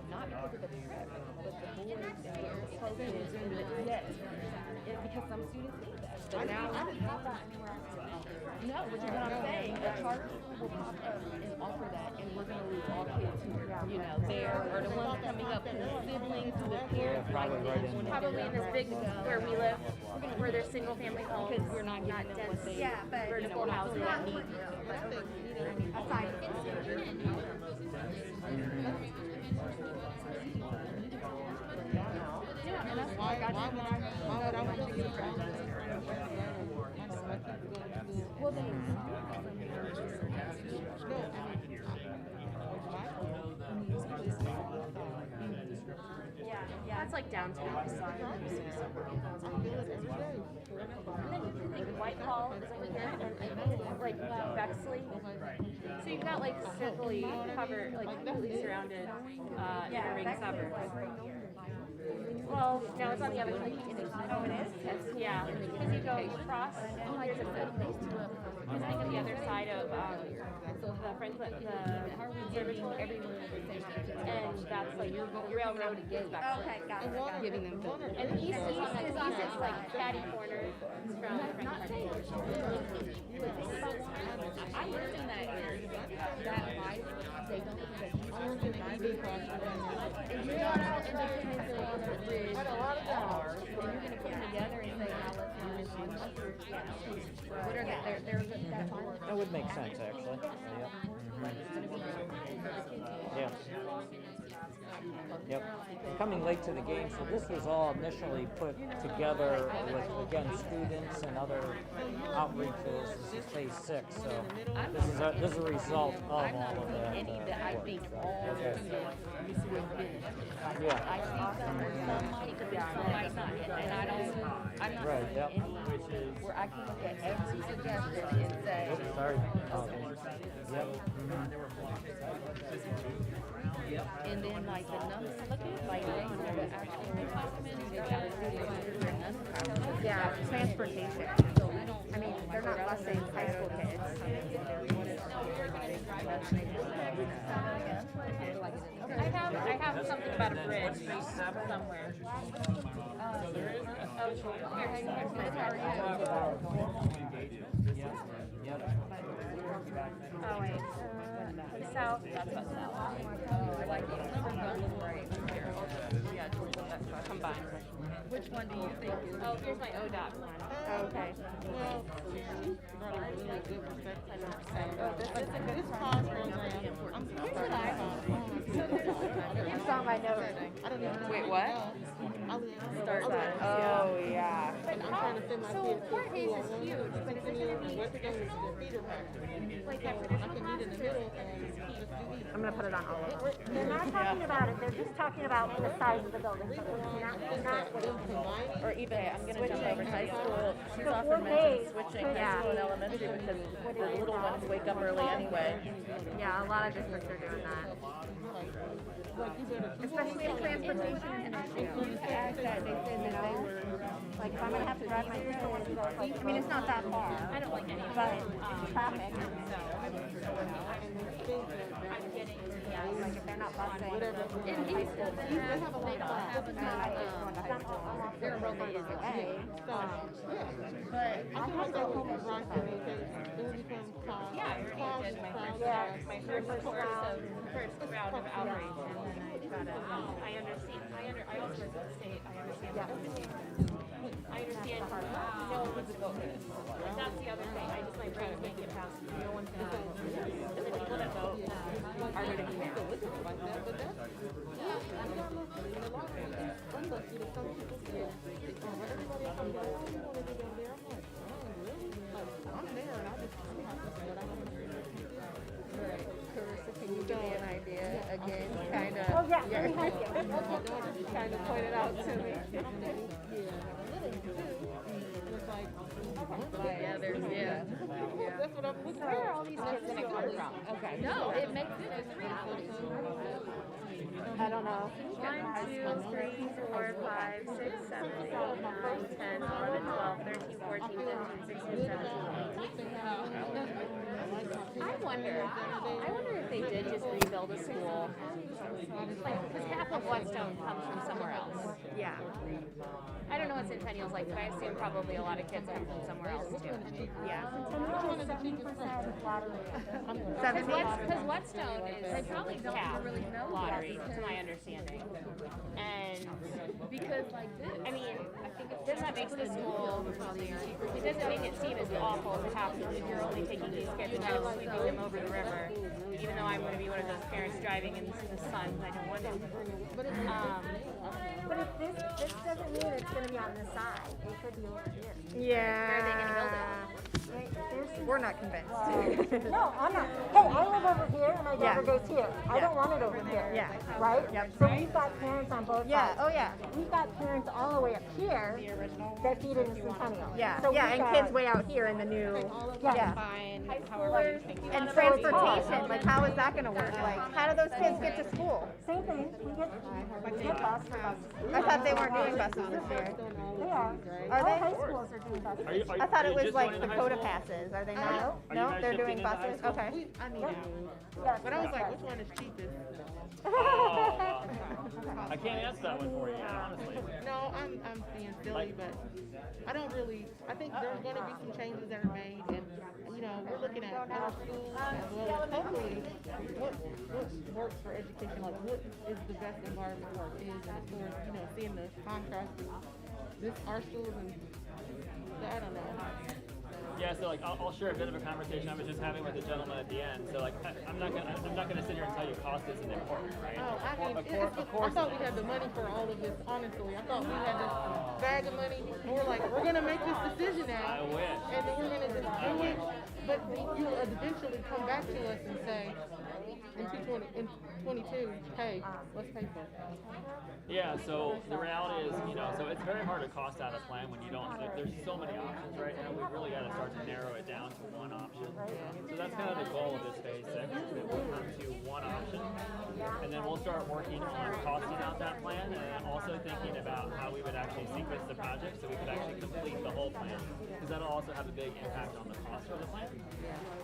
not because of the prep, but the boys and the coaches and the, yes. It's because some students need that. But now, I don't have that anywhere else. No, which is what I'm saying, the charter school will pop up and offer that, and we're gonna lose all kids who, you know, there, or the ones coming up whose siblings, who the parents like them. Probably in this big, where we live, where there's single family homes. Because we're not getting them what they, Yeah, but vertical housing that needs. aside. Yeah, and that's Why would I want to get a job? well, they. Yeah, yeah. that's like downtown. And then you think Whitehall is over here, and like Bexley. So you've got like simply covered, like completely surrounded inner ring suburbs. Well, no, it's on the other side. Oh, it is? Yeah, because you go across, here's a foot. Because I think on the other side of the Franklin, the observatory, and that's like your railroad goes back. Okay, got it. Giving them food. And east is like catty corner from Franklin. I lived in that area. That life, they don't even and you don't know Independence along the bridge are, and you're going to put them together and say, now let's do this one. What are they? That's all. That would make sense, actually. Yep. Yep. Coming late to the game, so this was all initially put together with, again, students and other outreaches. This is phase 6, so this is a result of all of that. I think all students would be. Yeah. I think some might be, some might not. And I'm not Right, seeing yep. any where I can look at every suggestion and say, Oops, sorry. Yep. and then like the numbers, like they know the actual document, they got to do their numbers. Yeah, transportation. I mean, they're not busing high school kids. I have something about a bridge somewhere. Oh wait, south. That's about south. Combined. Which one do you think is? Oh, here's my ODOT one. Okay. Well, she brought a really good perspective. This pause program. Here's what I You saw my note. Wait, what? Start that. Oh, yeah. I'm trying to send my So kids to Fort Hayes school. is huge, but is it going to be What's the game? Theater practice. like that I traditional can meet in the middle and just do each. I'm going to put it on all of them. They're not talking about it, they're just talking about the size of the building. Not Or even, I'm going to jump over to high school. She's So often 4 mentioned days switching could high school and be- elementary because the little ones wake up early anyway. Yeah, a lot of districts are doing that. Especially in transportation and issues. As that they said that they were, like, if I'm going to have to drive my kids, I mean, it's not that far. I don't like any of But it. traffic. So I'm getting, yeah, Like, if they're not busing. in high school, They have a lot of They're really is away. But I feel like that will be right there because it will become cause. yeah, I already did my first round of outreach, and then I got I understand. I also work with the state. I understand. I understand. No one wants to vote for this. Like, that's the other thing. My brain can't get past. No one's gonna vote. And the people that vote are going to be mad. Carissa, can you give me an idea again? Kind of. Oh, yeah, let me help you. Kind of point it out to me. Yeah, there's, yeah. Where are all these kids going to come from? Okay. No, it makes it. It's reality. I don't know. 1, 2, 3, 4, 5, 6, 7, 8, 9, 10, 11, 12, 13, 14, 15, 16, 17, 18. I wonder if they did just rebuild a school. Like, because half of Whetstone comes from somewhere else. Yeah. I don't know what Centennial's like, but I assume probably a lot of kids come from somewhere else too. Yeah. 70? Because Whetstone is, they probably don't really know lottery, to my understanding. And because like this, I mean, then that makes the school, it doesn't make it seem as awful to have to, if you're only taking these kids and kind of sweeping them over the river, even though I'm going to be one of those parents driving in the sun, I don't want to. But if this doesn't mean it's going to be on the side, it could be over here. Yeah. Where are they going to build it? Right, there's We're not convinced. No, I'm not. Hey, I live over here and my daughter goes here. I don't want it over here. Yeah. Right? Yep. So we've got parents on both sides. Oh yeah. We've got parents all the way up here that feed in the Centennial. Yeah. So yeah, we've and got kids way out here in the new. Yeah. And transportation, like how is that going to work? Like, how do those kids get to school? Same thing. We get bus for buses. I thought they weren't doing buses this year. They are. Are All they? high schools are doing buses. I thought it was like the quota passes. Are they not? Are you No, guys they're shifting doing into high buses. school? Okay. I need to. Yes. But I was like, which one is cheapest? I can't answer that one for you, honestly. No, I'm being silly, but I don't really. I think there's going to be some changes that are made, and you know, we're looking at middle schools as well as hopefully what works for education. Like, what is the best environment for our kids, and of course, you know, seeing the contrast of our schools and I don't know. Yeah, so like I'll share a bit of a conversation I was just having with a gentleman at the end. So like I'm not gonna sit here and tell you cost isn't important, right? Oh, I mean, of course I thought we had the money for all of this. Honestly, I thought we had this bag of money, and we're like, we're gonna make this decision now, I wish. and then we're gonna just do it. But you will eventually come back to us and say, in 22, hey, let's pay for it. Yeah, so the reality is, you know, so it's very hard to cost out a plan when you don't, there's so many options right now. We've really got to start to narrow it down to one option. So that's kind of the goal of this phase 6, is that we'll come to one option, and then we'll start working on costing out that plan, and then also thinking about how we would actually sequence the project so we could actually complete the whole plan, because that'll also have a big impact on the cost of the plan.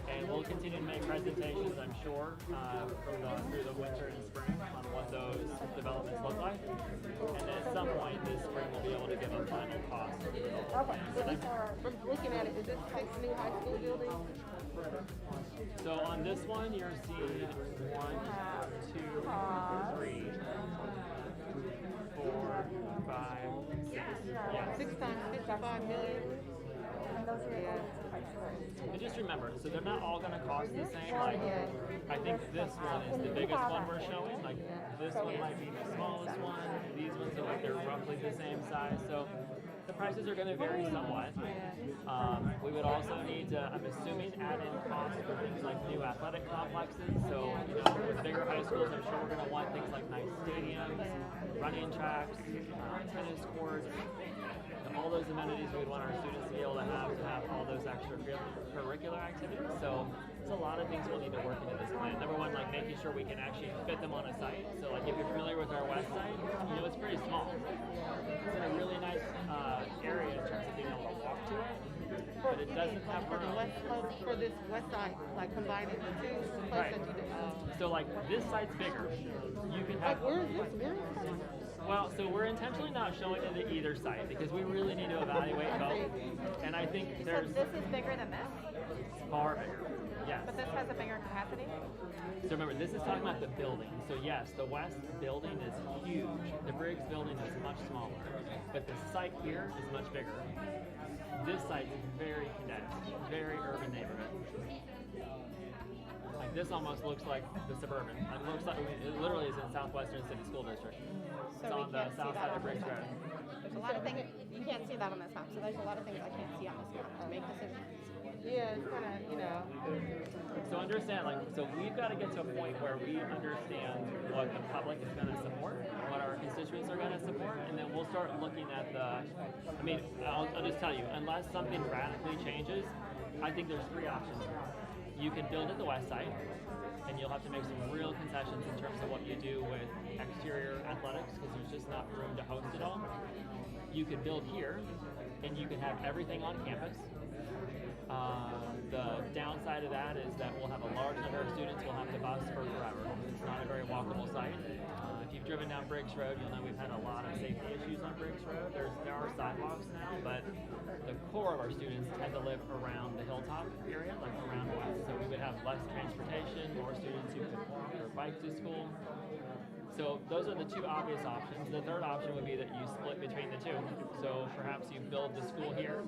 And we'll continue to make presentations, I'm sure, through the winter and spring on what those developments look like. And then at some point this spring we'll be able to give a final cost. Okay. So these are, from looking at it, is this 6 new high school buildings? So on this one you're seeing 1, 2, 3, 4, 5, 6. Yeah. 6 times 55 million. And just remember, so they're not all going to cost the same. Like, I think this one is the biggest one we're showing. Like, this one might be the smallest one. These ones are like they're roughly the same size. So the prices are going to vary somewhat. We would also need to, I'm assuming, add in costs for things like new athletic complexes. So, you know, with bigger high schools, I'm sure we're going to want things like nice stadiums, running tracks, tennis courts. All those amenities we'd want our students to be able to have all those extracurricular activities. So there's a lot of things we'll need to work into this plan. Number one, like making sure we can actually fit them on a site. So like if you're familiar with our west site, you know, it's pretty small. It's in a really nice area in terms of being able to walk to it. But it doesn't have for this west side, like combining the two, the place that you did. So like this site's bigger. You can have. Where is this? Well, so we're intentionally not showing it at either site because we really need to evaluate both. And I think there's. So this is bigger than this? Far bigger. Yes. But this has a bigger capacity? So remember, this is talking about the building. So yes, the west building is huge. The Briggs building is much smaller. But the site here is much bigger. This site is very condensed, very urban neighborhood. Like this almost looks like the suburban. Like it looks like it literally is in Southwestern City School District. So It's on the south side of Briggs Road. There's a lot of things, you can't see that on this map, so there's a lot of things I can't see on this map to make decisions. Yeah, it's kind of, you know. So understand, like, so we've got to get to a point where we understand what the public is going to support, what our constituents are going to support, and then we'll start looking at the, I mean, I'll just tell you, unless something radically changes, I think there's 3 options. You can build at the west side, and you'll have to make some real concessions in terms of what you do with exterior athletics, because there's just not room to host it all. You could build here, and you can have everything on campus. The downside of that is that we'll have a large number of students we'll have to bus for forever. It's not a very walkable site. If you've driven down Briggs Road, you'll know we've had a lot of safety issues on Briggs Road. There are sidewalks now, but the core of our students tend to live around the hilltop area, like around west. So we would have less transportation, more students who could walk or bike to school. So those are the 2 obvious options. The third option would be that you split between the 2. So perhaps you build the school here,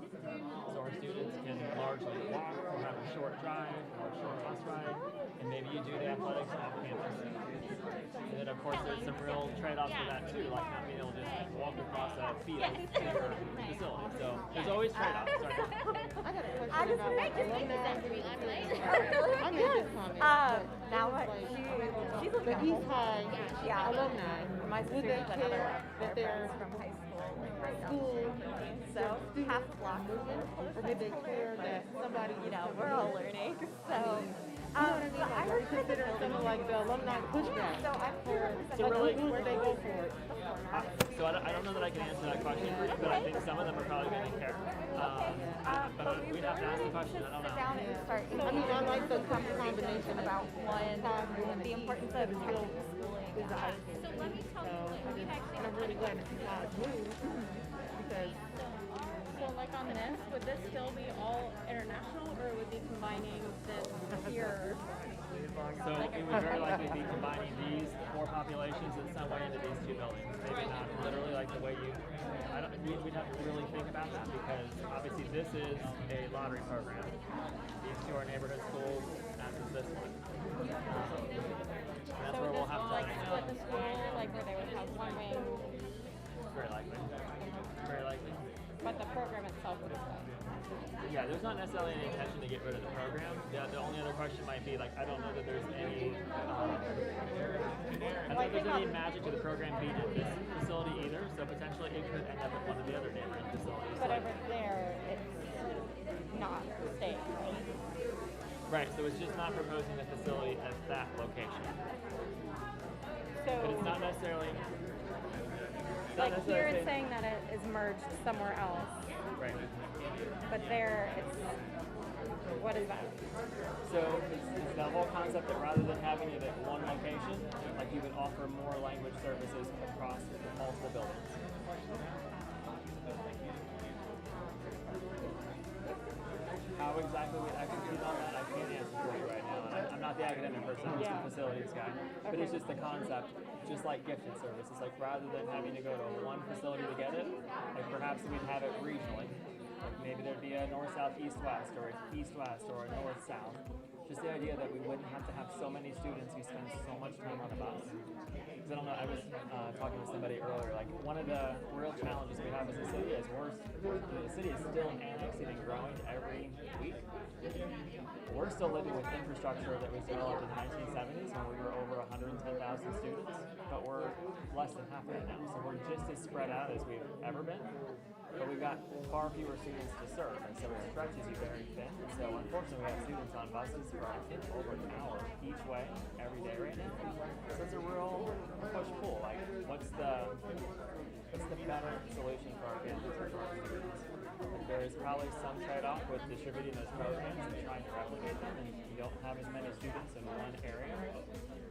so our students can largely walk or have a short drive or a short bus ride, and maybe you do the athletics off campus. And then of course there's some real trade-offs for that too, like not being able to just walk across a field to your facility. So there's always trade-offs. Sorry. I got a question about like alumni. I made this comment. Now what? She's looking The at East High Yeah. alumni, My would sister they is another care one. that their From high school, like right now. school So half the block was or did they care that somebody, we're all learning. So, you know what I mean? Like, would you consider something like the alumni pushback for like, where they go for it? So I don't know that I can answer that question for you, but I think some of them are probably going to care. But we'd have to ask the question. I don't know. down and start. I mean, I like the combination about one, the importance of technical schooling. is the high school. So let me tell you, And I'm really glad that you guys moved because So like on this, would this still be all international or would be combining this here? So it would very likely be combining these four populations in some way into these two buildings. Maybe not literally like the way you. We'd have to really think about that because obviously this is a lottery program. These two are neighborhood schools, as is this one. And that's where we'll have to like split the school, like where they would have one wing, very likely. Very likely. but the program itself would stay. Yeah, there's not necessarily any intention to get rid of the program. The only other question might be like, I don't know that there's any. I don't think there's any magic to the program being at this facility either. So potentially it could end up at one of the other neighboring facilities. But like, over there, it's not staying, right? right. So it's just not proposing a facility at that location. So, But it's not necessarily. like here it's saying that it is merged somewhere else, Right. but there it's, what is that? So it's the whole concept that rather than having it at one location, like you would offer more language services across multiple buildings. How exactly we execute on that, I can't answer for you right now. And I'm not the academic person, I'm just the facilities guy. But it's just the concept, just like gifted services. Like rather than having to go to one facility to get it, like perhaps we'd have it regionally. Like maybe there'd be a north-south, east-west, or an east-west, or a north-south. Just the idea that we wouldn't have to have so many students who spend so much time on the bus. Because I don't know, I was talking to somebody earlier, like one of the real challenges we have as a city is the city is still annexing and growing every week. We're still living with infrastructure that was developed in the 1970s when we were over 110,000 students, but we're less than half of it now. So we're just as spread out as we've ever been. But we've got far fewer students to serve, and so it stretches you very thin. And so unfortunately, we have students on buses for I think over an hour each way every day right now. So it's a real push-pull. Like, what's the better solution for our families and for our students? Like, there is probably some trade-off with distributing those programs and trying to replicate them, and you don't have as many students in one area.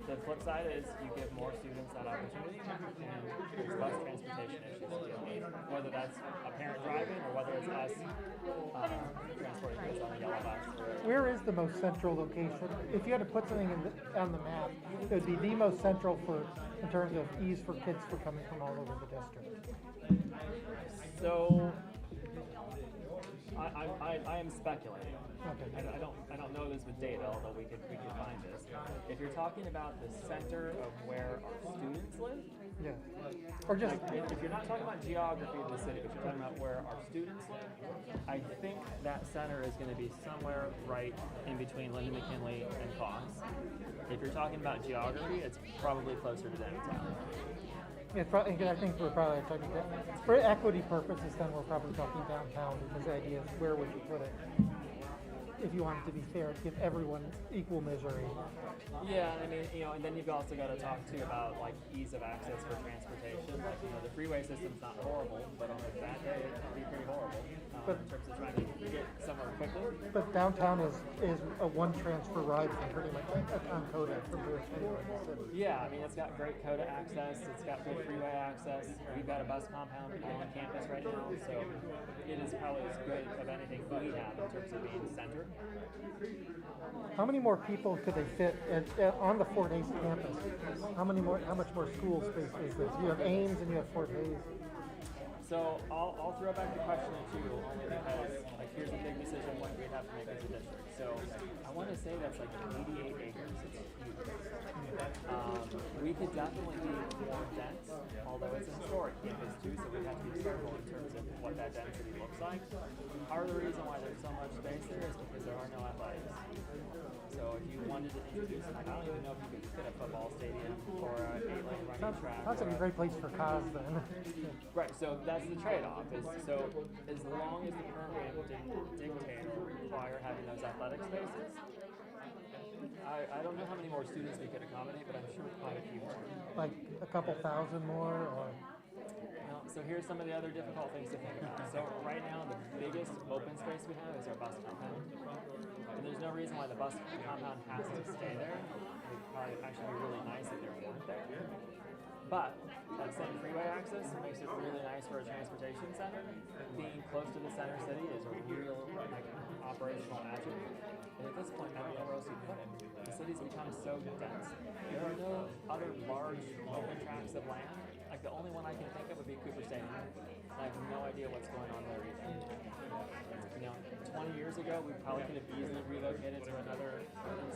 The flip side is you give more students that opportunity and there's less transportation issues to deal with. Whether that's a parent driving or whether it's us transporting kids on the yellow bus. Where is the most central location? If you had to put something on the map, it would be the most central in terms of ease for kids for coming from all over the district. So I am speculating. Okay. I don't know this with data, although we could find this. If you're talking about the center of where our students live, yeah, or just like, if you're not talking about geography of the city, but you're talking about where our students live, I think that center is going to be somewhere right in between Linden McKinley and Fox. If you're talking about geography, it's probably closer to downtown. Yeah, I think we're probably talking for equity purposes. Then we're probably talking downtown because the idea is where would you put it? If you want it to be fair, give everyone equal misery. Yeah, I mean, and then you've also got to talk too about like ease of access for transportation. Like, the freeway system's not horrible, but on a bad day it can be pretty horrible in terms of trying to get somewhere quickly. But downtown is a one transfer ride from pretty much on Coda from here to anywhere in the city. Yeah, I mean, it's got great Coda access. It's got good freeway access. We've got a bus compound on campus right now, so it is probably as good of anything we have in terms of being centered. How many more people could they fit on the Fort Hays campus? How much more school space is this? You have Ames and you have Fort Hays. So I'll throw back the question at you only because like here's a big decision what we'd have to make as a district. So I want to say that's like 88 acres. It's huge. We could definitely be more dense, although it's a historic campus too, so we'd have to be careful in terms of what that density looks like. Part of the reason why there's so much space there is because there are no athletics. So if you wanted to introduce, like, I don't even know if you could fit a football stadium or an 8-lane running track. Sounds like a great place for cause then. Right, so that's the trade-off. Is so as long as the program didn't dictate or require having those athletic spaces, I don't know how many more students we could accommodate, but I'm sure quite a few more. Like a couple thousand more, or? So here's some of the other difficult things to think about. So right now, the biggest open space we have is our bus compound. And there's no reason why the bus compound has to stay there. It would probably actually be really nice if there weren't there. But that same freeway access makes it really nice for a transportation center. Being close to the center city is a real operational attribute. And at this point, I don't know where else you put it. The city's become so dense. There are no other large open tracts of land. Like the only one I can think of would be Cooper Stadium. I have no idea what's going on there either. You know, 20 years ago, we probably could have easily relocated to another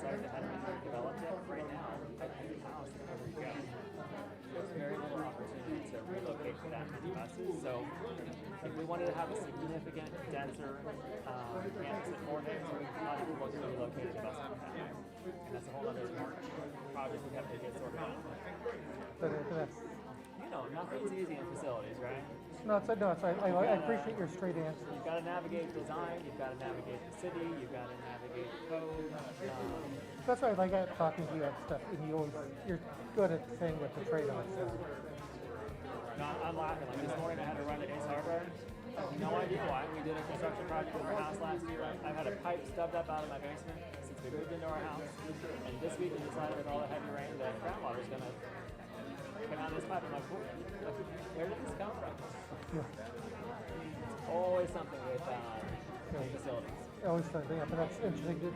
site that hadn't been developed yet. Right now, I think house wherever you go. There's very little opportunity to relocate that many buses. So if we wanted to have a significant, denser campus at Fort Hays, we would probably look to relocate the bus compound. And that's a whole other project we have to get sorted out. You know, nothing's easy in facilities, right? No, I appreciate your straight answer. You've got to navigate design, you've got to navigate the city, you've got to navigate code. That's why I like talking to you and stuff, and you're good at saying what the trade-offs are. No, I'm laughing. Like this morning I had to run to Ace Harbor. I have no idea why. We did a construction project in our house last year. I've had a pipe stubbed up out of my basement since we moved into our house. And this week we decided with all the heavy rain that groundwater is going to come out of this pipe. I'm like, where did this come from? It's always something with facilities. Always something, but that's interesting to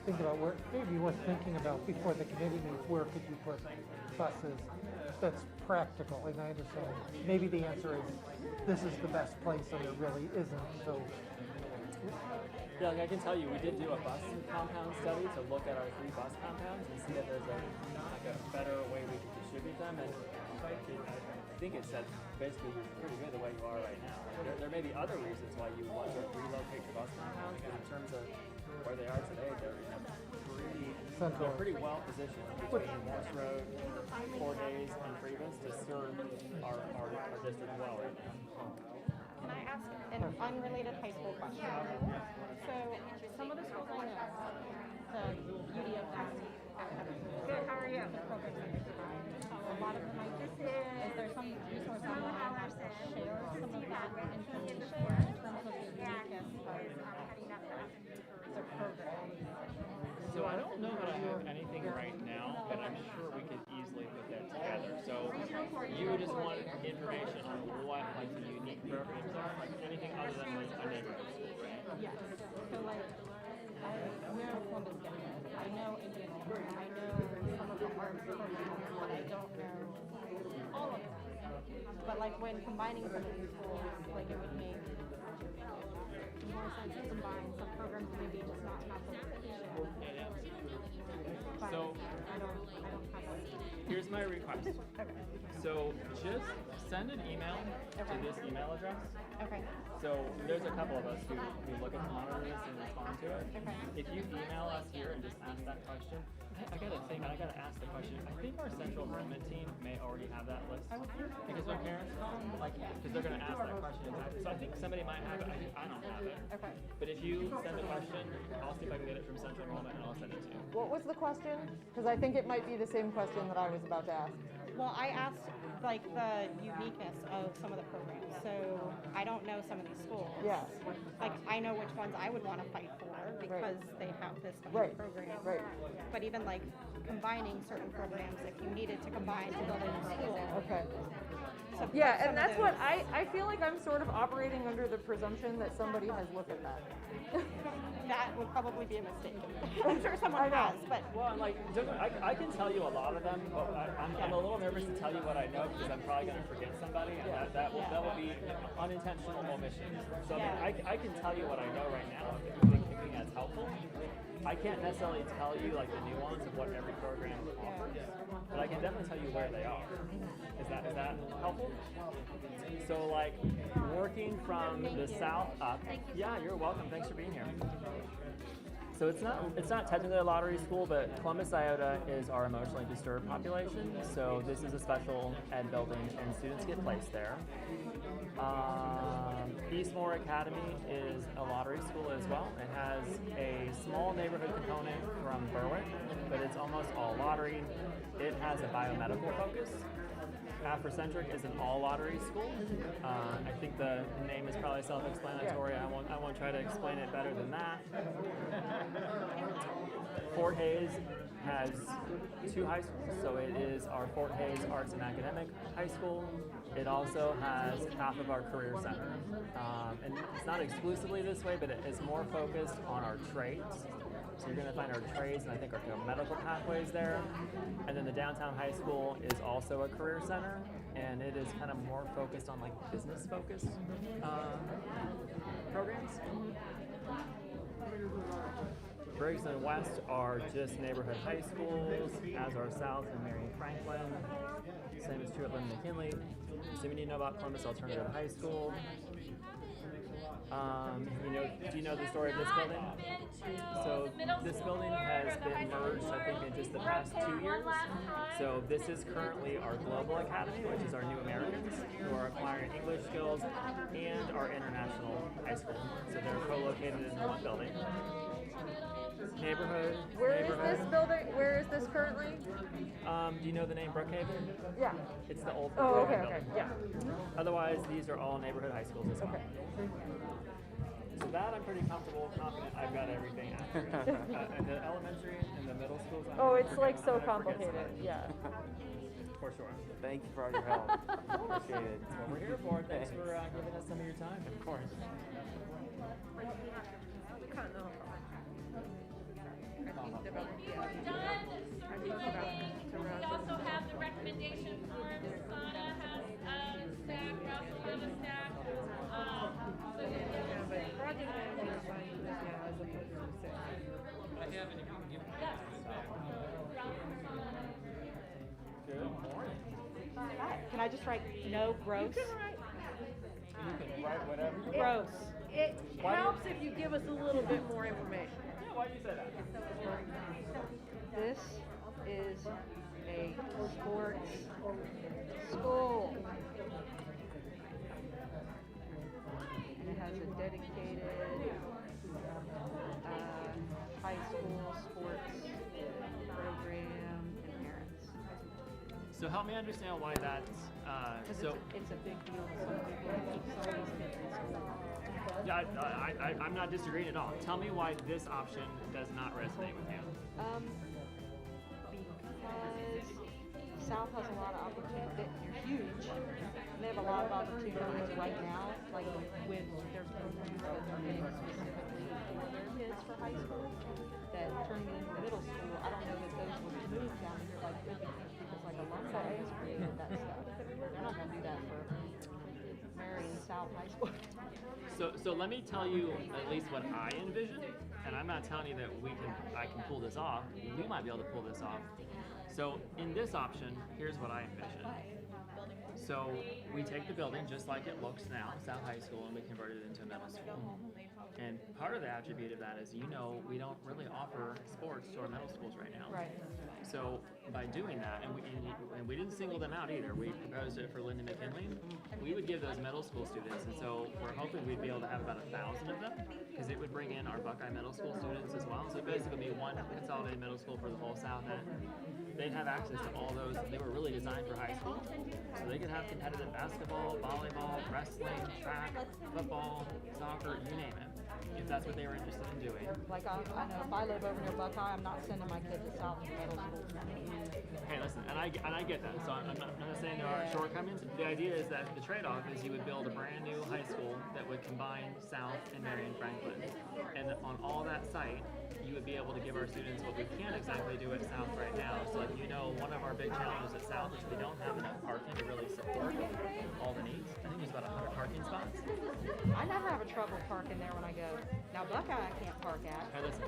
think about. Where maybe worth thinking about before the committee meets. Where could you put buses that's practical? And I understand maybe the answer is this is the best place, and it really isn't. So. Yeah, like I can tell you, we did do a bus compound study to look at our 3 bus compounds and see if there's a better way we can distribute them. And I think it said basically you're pretty good the way you are right now. There may be other reasons why you want to relocate your bus compounds, but in terms of where they are today, they're pretty well positioned between Morse Road, 4 Days, and Freebus to serve our district well right now. Can I ask an unrelated high school question? So some of the schools I know, the beauty of them. Good, how are you? A lot of them might is there some resource online that share some of that information in terms of the uniqueness of the program? So I don't know that I have anything right now, but I'm sure we could easily put that together. So you just want information on what like the unique programs are, like anything other than like a neighborhood school, right? Yes. So like I know Columbus Gap, I know Indiana, I know some of the arts programs, but I don't know all of them. But like when combining some of these schools, like it would make more sense to combine some programs maybe just not have the location. But So I don't have one. here's my request. Okay. So just send an email to this email address. Okay. So there's a couple of us who look at the monitor list and respond to it. Okay. If you email us here and just ask that question, I gotta think, I gotta ask the question. I think our central enrollment team may already have that list. Because when parents call, like, because they're gonna ask that question. So I think somebody might have it. I don't have it. Okay. But if you send the question, I'll see if I can get it from central enrollment and I'll send it to you. What was the question? Because I think it might be the same question that I was about to ask. Well, I asked like the uniqueness of some of the programs. So I don't know some of these schools. Yeah. Like I know which ones I would want to fight for because they have this kind of program. Right. But even like combining certain programs, if you needed to combine to build a new school. Okay. Yeah, and that's what I feel like I'm sort of operating under the presumption that somebody has looked at that. That would probably be a mistake. I'm sure someone has, but. Well, like, I can tell you a lot of them, but I'm a little nervous to tell you what I know because I'm probably going to forget somebody, and that will be unintentional omission. So I mean, I can tell you what I know right now if you think that's helpful. I can't necessarily tell you like the nuance of what every program offers, but I can definitely tell you where they are. Is that helpful? So like working from the south up. Yeah, you're welcome. Thanks for being here. So it's not technically a lottery school, but Columbus Iota is our emotionally disturbed population. So this is a special ed building, and students get placed there. Eastmore Academy is a lottery school as well. It has a small neighborhood component from Berwick, but it's almost all lottery. It has a biomedical focus. Afrocentric is an all lottery school. I think the name is probably self-explanatory. I won't try to explain it better than that. Fort Hays has 2 high schools, so it is our Fort Hays Arts and Academic High School. It also has half of our career center, and it's not exclusively this way, but it's more focused on our trades. So you're going to find our trades and I think our medical pathways there. And then the downtown high school is also a career center, and it is kind of more focused on like business focused programs. Briggs and West are just neighborhood high schools, as are South and Marion Franklin. Same is true at Lynn McKinley. Assuming you know about Columbus Alternative High School. Do you know the story of this building? So this building has been merged, I think, in just the past 2 years. So this is currently our Global Academy, which is our new Americans who are acquiring English skills, and our International High School. So they're co-located in one building. Neighborhood. Where is this building? Where is this currently? Do you know the name Brookhaven? Yeah. It's the old Oh, Brookhaven okay, building. yeah. Otherwise, these are all neighborhood high schools as well. Okay. So that I'm pretty confident I've got everything accurate. And the elementary and the middle schools. It's like so complicated. Yeah. For sure. Thank you for all your help. Appreciate it. That's what we're here for. Thanks for giving us some of your time. Of course. We also have the recommendation form. Sana has a stack, Ralph has a stack. Good morning. Can I just write no gross? You can write whatever. Gross. It helps if you give us a little bit more information. Yeah, why do you say that? This is a sports school. And it has a dedicated high school sports program and parents. So help me understand why that's so. It's a big deal. Some these kids in school. Yeah, I'm not disagreeing at all. Tell me why this option does not resonate with you. Because South has a lot of opportunity. They're huge. They have a lot of opportunities right now, like with their programs that they're doing specifically for their kids for high school, that turning into middle school, I don't know that those will be moved down here like because like Alonzo has created that stuff. They're not going to do that for Marion South High School. So let me tell you at least what I envision, and I'm not telling you that I can pull this off. We might be able to pull this off. So in this option, here's what I envision. So we take the building just like it looks now, South High School, and we convert it into a middle school. And part of the attribute of that is, we don't really offer sports to our middle schools right now. Right. So by doing that, and we didn't single them out either. We proposed it for Linda McKinley. We would give those middle school students, and so we're hoping we'd be able to have about 1,000 of them, because it would bring in our Buckeye Middle School students as well. So it'd basically be one consolidated middle school for the whole South End. They'd have access to all those. They were really designed for high school, so they could have competitive basketball, volleyball, wrestling, track, football, soccer, you name it. if that's what they were interested in doing. Like I know if I live over near Buckeye, I'm not sending my kid to South Middle School. Hey, listen, and I get that. So I'm not saying there aren't shortcomings. The idea is that the trade-off is you would build a brand new high school that would combine South and Marion Franklin, and on all that site, you would be able to give our students what we can't exactly do at South right now. So like, you know, one of our big challenges at South is we don't have enough parking to really support all the needs. I think there's about 100 parking spots. I never have a trouble parking there when I go. Now Buckeye I can't park at. Hey, listen,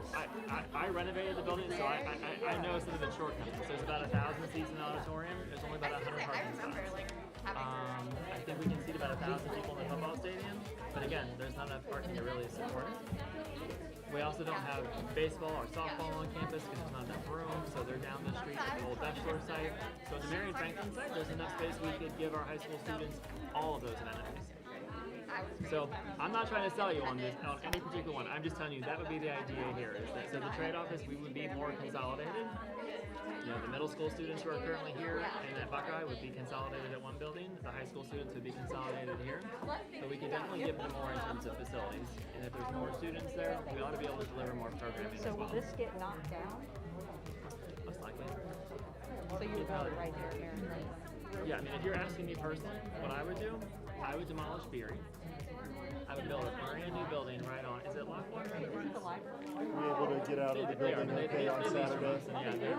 I renovated the building, so I know some of the shortcomings. There's about 1,000 seats in the auditorium. There's only about 100 parking spots. I think we can seat about 1,000 people in the football stadium, but again, there's not enough parking to really support it. We also don't have baseball or softball on campus because there's not enough room, so they're down the street at the old Dutch store site. So at the Marion Franklin site, there's enough space we could give our high school students all of those amenities. So I'm not trying to sell you on this, on any particular one. I'm just telling you that would be the idea here. Is that, so the trade-off is we would be more consolidated. You know, the middle school students who are currently here and at Buckeye would be consolidated at one building. The high school students would be consolidated here. But we could definitely give them more in terms of facilities. And if there's more students there, we ought to be able to deliver more programming So as well. will this get knocked down? Most likely. So you would build it right there, Marion Franklin? Yeah, I mean, if you're asking me personally, what I would do, I would demolish Beery. I would build a brand new building right on. Is it Lockwater? Is it the library? Were you able to get out of the building okay on Saturday?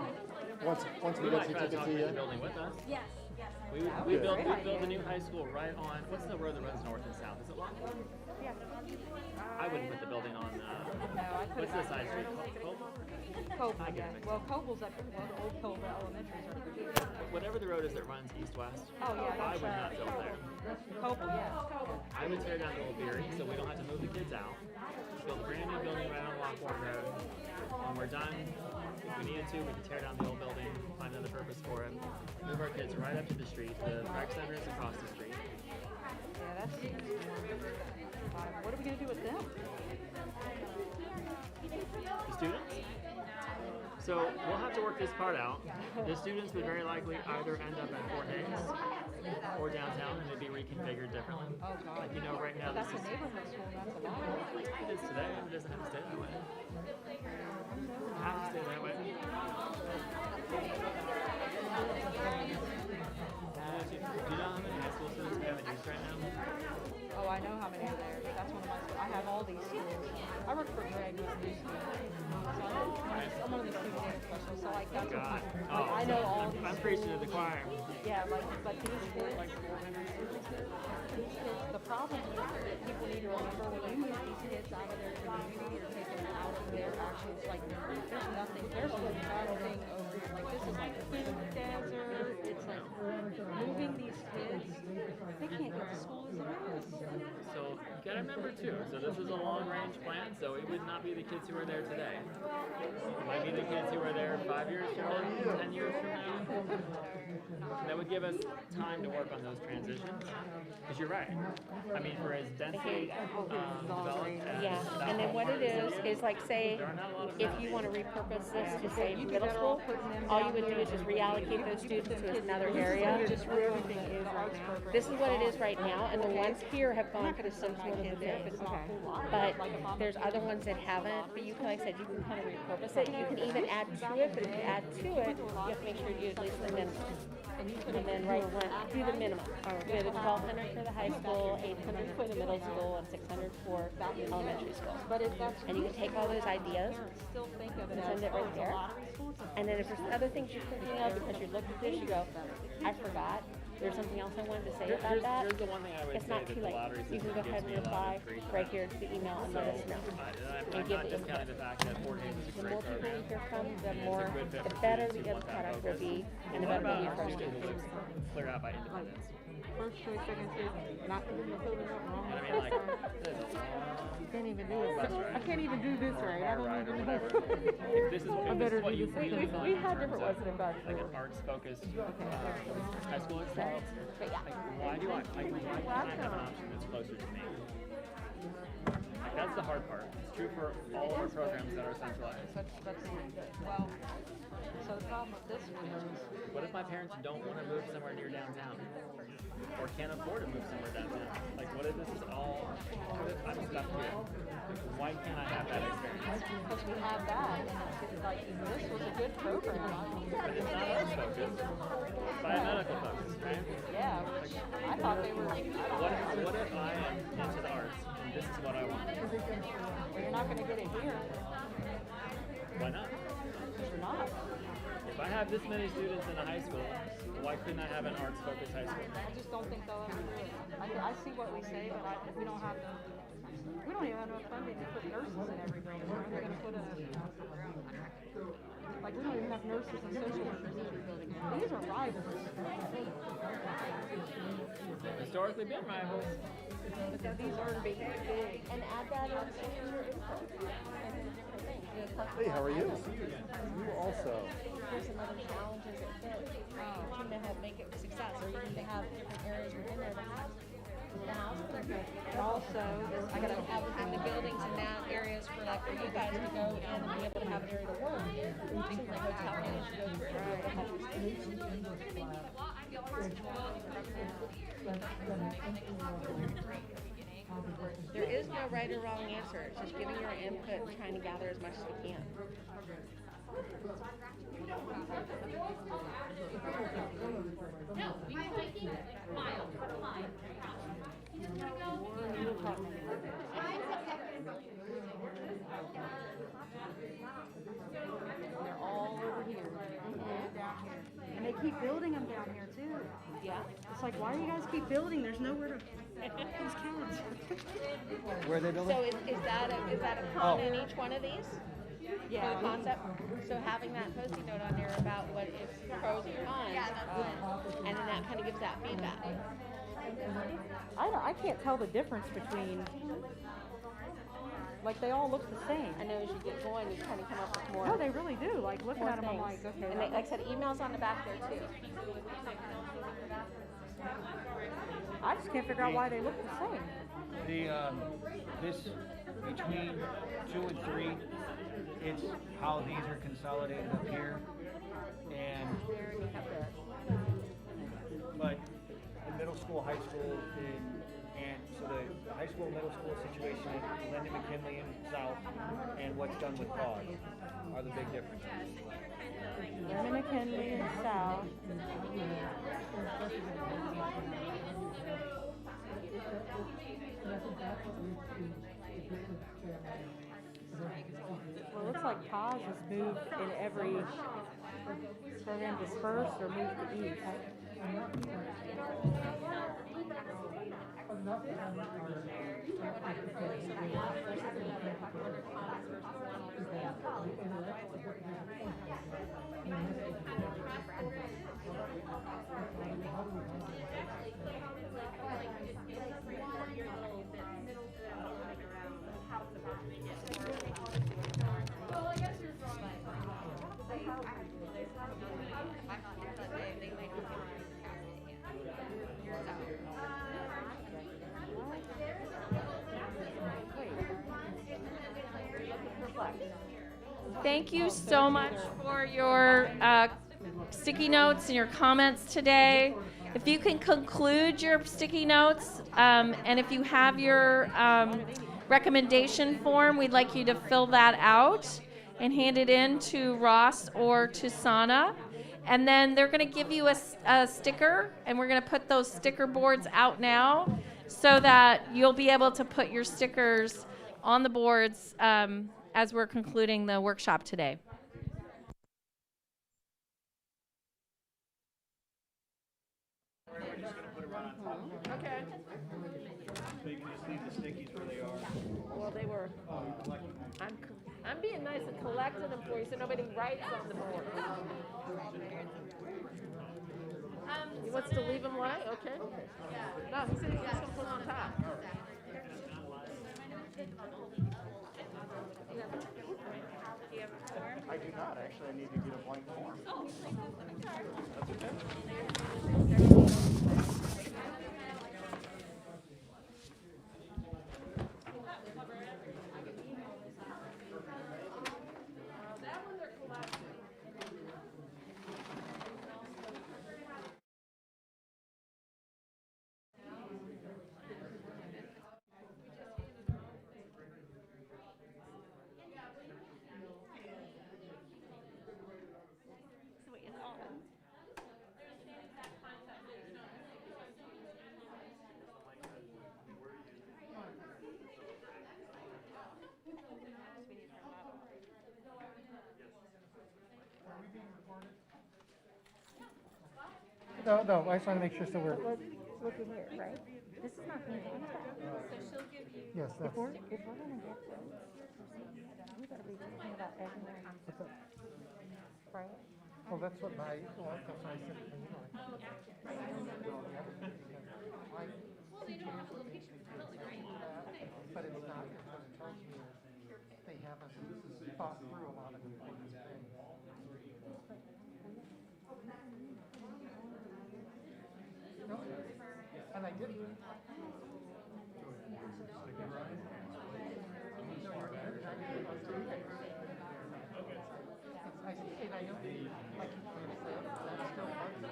Once we got your ticket to you? The building with us. Yes, yes. We built a new high school right on. What's the road that runs north and south? Is it Lockwater? Yeah. I wouldn't put the building on. No, I put what's it the side street? Coble? Coble, yeah. Well, Coble's up, well, the old Coble Elementary is over here. Whatever the road is that runs east-west. Oh, yeah, I that's would not build there. Coble, yeah. I would tear down the old Beery so we don't have to move the kids out. Build a brand new building right on Lockwater Road. When we're done, if we needed to, we could tear down the old building, find another purpose for it. Move our kids right up to the street. The rec center is across the street. Yeah, that's. What are we going to do with them? The students? So we'll have to work this part out. The students would very likely either end up at Fort Hays or downtown, and they'd be reconfigured differently. Oh, God. Like, you know, right now That's this a neighborhood school, that's a lot. It is today, and it doesn't have to stay that way. It has to stay that way. Do you know how many high school students we have in use right now? Oh, I know how many are there. That's one of my schools. I have all these schools. I work for Greg with new schools. So I'm one of the student aid specialists. So like that's what I know all these I'm preaching to the choir. Yeah, like but these kids, the problem is that people need to remember when you move these kids out of their community or take them out of their actual, like there's nothing, there's nothing over here. Like this is like a food desert. It's like moving these kids, they can't get to school as it is. So you gotta remember too, so this is a long range plan, so it would not be the kids who are there today. It might be the kids who are there 5 years from now, 10 years from now. That would give us time to work on those transitions. Because you're right. I mean, for as densely developed as Yeah, and then what it is like say, if you want to repurpose this to say middle school, all you would do is just reallocate those students to another area. This is what it is right now, and the ones here have gone through some sort of thing. But there's other ones that haven't, but you can, like I said, you can kind of repurpose it. You can even add to it, but if you add to it, you have to make sure you do at least the minimum. And then do the minimum. You know, the 1,200 for the high school, 800 for the middle school, and 600 for elementary school. And you can take all those ideas and send it right there. And then if there's other things you're thinking of because you looked at this, you go, I forgot. There's something else I wanted to say about that. Here's the one thing I would It's not say too that the late. lottery You can system go ahead gives me and a lot reply of grief right about. here to the email and let us know. I'm not discounting the fact that Fort Hays is a The great more people program. we hear from, the and it's a more, good fit the for better students the who end want that product will focus. be, and the What better about it'll be for our students who students. live clear out by Independence? First choice, second choice, not putting the filling up wrong. And I mean, like, there's a You can't even do it. bus ride. I can't even do this right. I Car don't ride or even whatever. know. If this is what you really want We in had terms different of ones in the back. like an arts-focused high school experience, like, why do I, like, why can't I have an option that's closer to me? That's the hard part. It's true for all of our programs that are centralized. That's well, so the problem with this one is, What if my parents don't want to move somewhere near downtown? Or can't afford to move somewhere downtown? Like, what if this is all, what if I'm stuck here? Why can't I have that experience? because we have that, and it's like, this was a good program. But it's not arts focused. It's biomedical focused, right? Yeah, which I thought they were. What if I am into the arts and this is what I want? Well, you're not going to get it here. Why not? Because you're not. If I have this many students in a high school, why couldn't I have an arts focused high school? I just don't think they'll ever do it. I see what we say, but we don't have the. We don't even have enough funding to put nurses in every building. Where are they going to put a? Like, we don't even have nurses and social workers in every building. These are rivals. Historically been rivals. But these are big. And add that into your input. Hey, how are you? You also. Here's some other challenges that fit. You need to have make it a success, or you need to have different areas within there that have the hospital. And also, I got to have within the buildings and that areas for like for you guys to go in and be able to have an area to work. Things like hotel managers to go through an area to help your students. There is no right or wrong answer. It's just giving your input and trying to gather as much as we can. No, we can take it. Mile, mile. They're all over here. Down here. And they keep building them down here too. Yeah. It's like, why do you guys keep building? There's nowhere to these kids. Where are they building? So is that a con in each one of these? Yeah. For the concept. So having that Post-it note on there about what is pros and cons, and then that kind of gives that feedback. I can't tell the difference between, like, they all look the same. I know as you get going, you kind of come up with more. No, they really do. Like, looking more at them, I'm things. like, okay. And they, like I said, emails on the back there too. I just can't figure out why they look the same. This between 2 and 3, it's how these are consolidated up here, and but the middle school, high school, and so the high school, middle school situation in Linden, McKinley, and South, and what's done with cause are the big differences. Linden, McKinley, and South. Well, it looks like PAWS has moved in every program dispersed or moved to east. Thank you so much for your sticky notes and your comments today. If you can conclude your sticky notes, and if you have your recommendation form, we'd like you to fill that out and hand it in to Ross or to Sana. And then they're going to give you a sticker, and we're going to put those sticker boards out now so that you'll be able to put your stickers on the boards as we're concluding the workshop today. Okay. So you can just leave the stickies where they are. Well, they were. I'm being nice and collecting them for you so nobody writes on the board. He wants to leave them lie? Okay. No, he said he's just going to put them on top. I do not. Actually, I need to get a blank form. Oh, That's okay. no, I just want to make sure so we're, Look at here, right? This is not being done. So she'll give you. yes, If that's, we're gonna get roads, we gotta be thinking about everywhere. Right? well, that's what my, well, that's what I said, you know, Well, they don't have a location for the building, right? but it's not, it's what it tells me is they haven't thought through a lot of important things. No, and I didn't. I see, and I know, like you said, that's still part of it.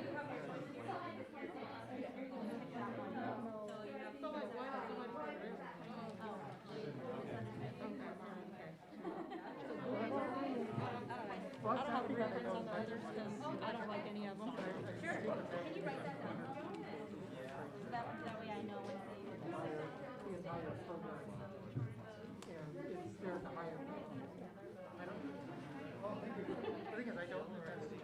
So like, why not so much for this? Well, I don't have a preference on the others because I don't like any of them. Sure. Can you write that down? So that way I know when to leave it. The entire program, and it's there to hire people. I don't, the thing is, I don't think that's just.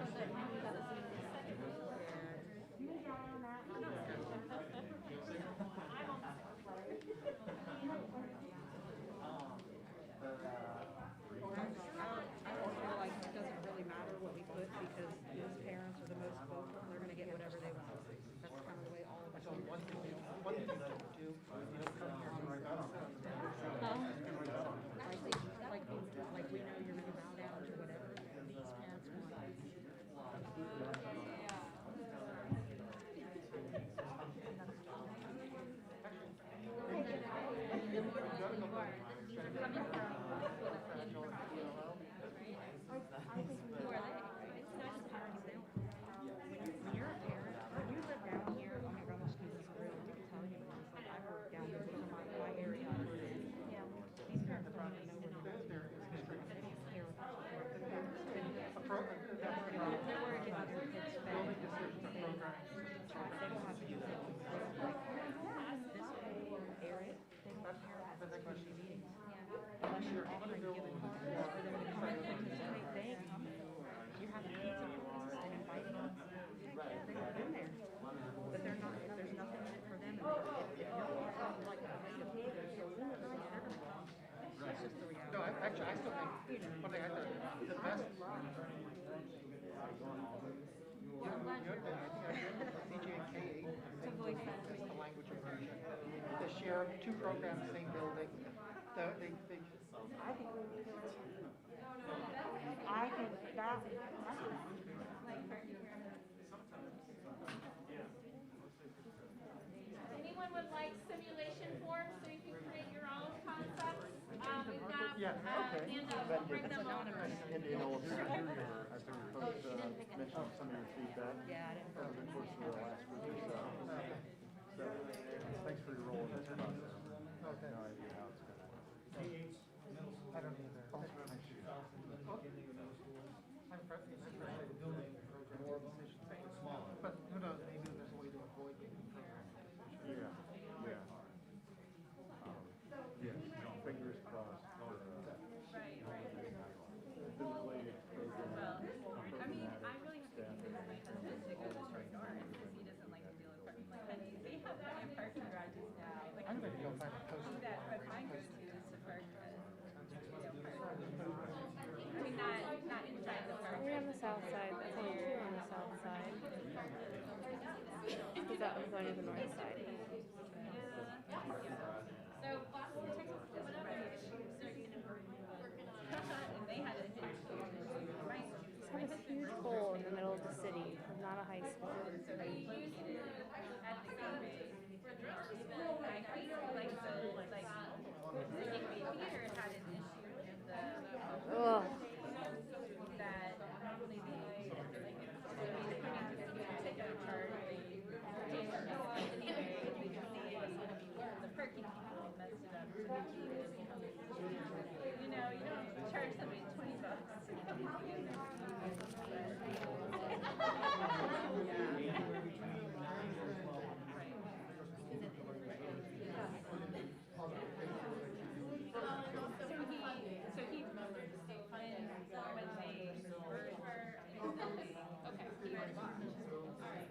I don't feel like it doesn't really matter what we put because those parents are the most vocal and they're gonna get whatever they want. That's kind of the way all of us. So one thing you don't do, you don't come here and write down something. Like we know you're gonna bow down to whatever these parents want. When you're a parent, when you live down here, oh my God, this is real. I can tell you, it's like I work down here in my area. These parents don't even know where they're they're worried about their kids' spending. They don't have to do that. This area, they don't care about the community meetings. Unless you're offering given homes for them to come in and participate, they ain't coming. You're having pizza parties and inviting them. They've been there. But they're not, there's nothing in it for them. And if you're offering like a rate of pay, they're gonna come. That's just the reality. No, actually, I still think, one thing I thought, the best. CJK8, it's the language immersion. They share two programs, same building. They I think we need it. I think that, Anyone would like simulation forms so you can create your own concepts? We've got handouts, we'll bring them over. And you know, hear your, I think your folks mentioned some of your feedback over the course of the last week or so. So, thanks for your role in this process. Okay. No idea how it's gonna work. I don't either. I'm frustrated with building program decisions. But who knows, maybe there's a way to avoid making program decisions. Yeah. Yes, fingers crossed for, related program. I mean, I really have to convince my husband to go this right door because he doesn't like to deal with parking. Like, honey, they have that in parking garages now. Like, I'm gonna go find a post. that, but my go-to is to park I mean, not inside the park. We're on the south side. That's only two on the south side. Because that was going to the north side. So Boston, Texas, whatever. And they had a right. It's got a huge hole in the middle of the city. Not a high school. At the gateway. I feel like the gateway theater had an issue with the that normally they take a charge, they anyway, we can see it was gonna be the parking people messed it up. You know, you don't charge somebody $20 to come in. When they were, okay, he was, all right.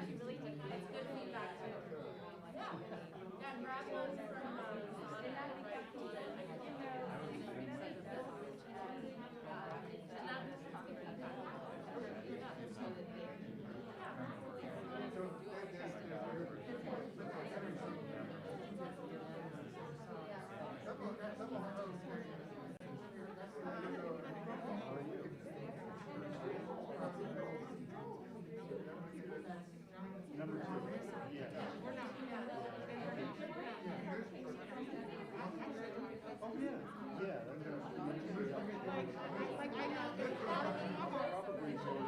actually really good. It's good feedback too. Yeah, grab one from Number 2, yeah. Oh, yeah, yeah, that's like I know there's probably go to the one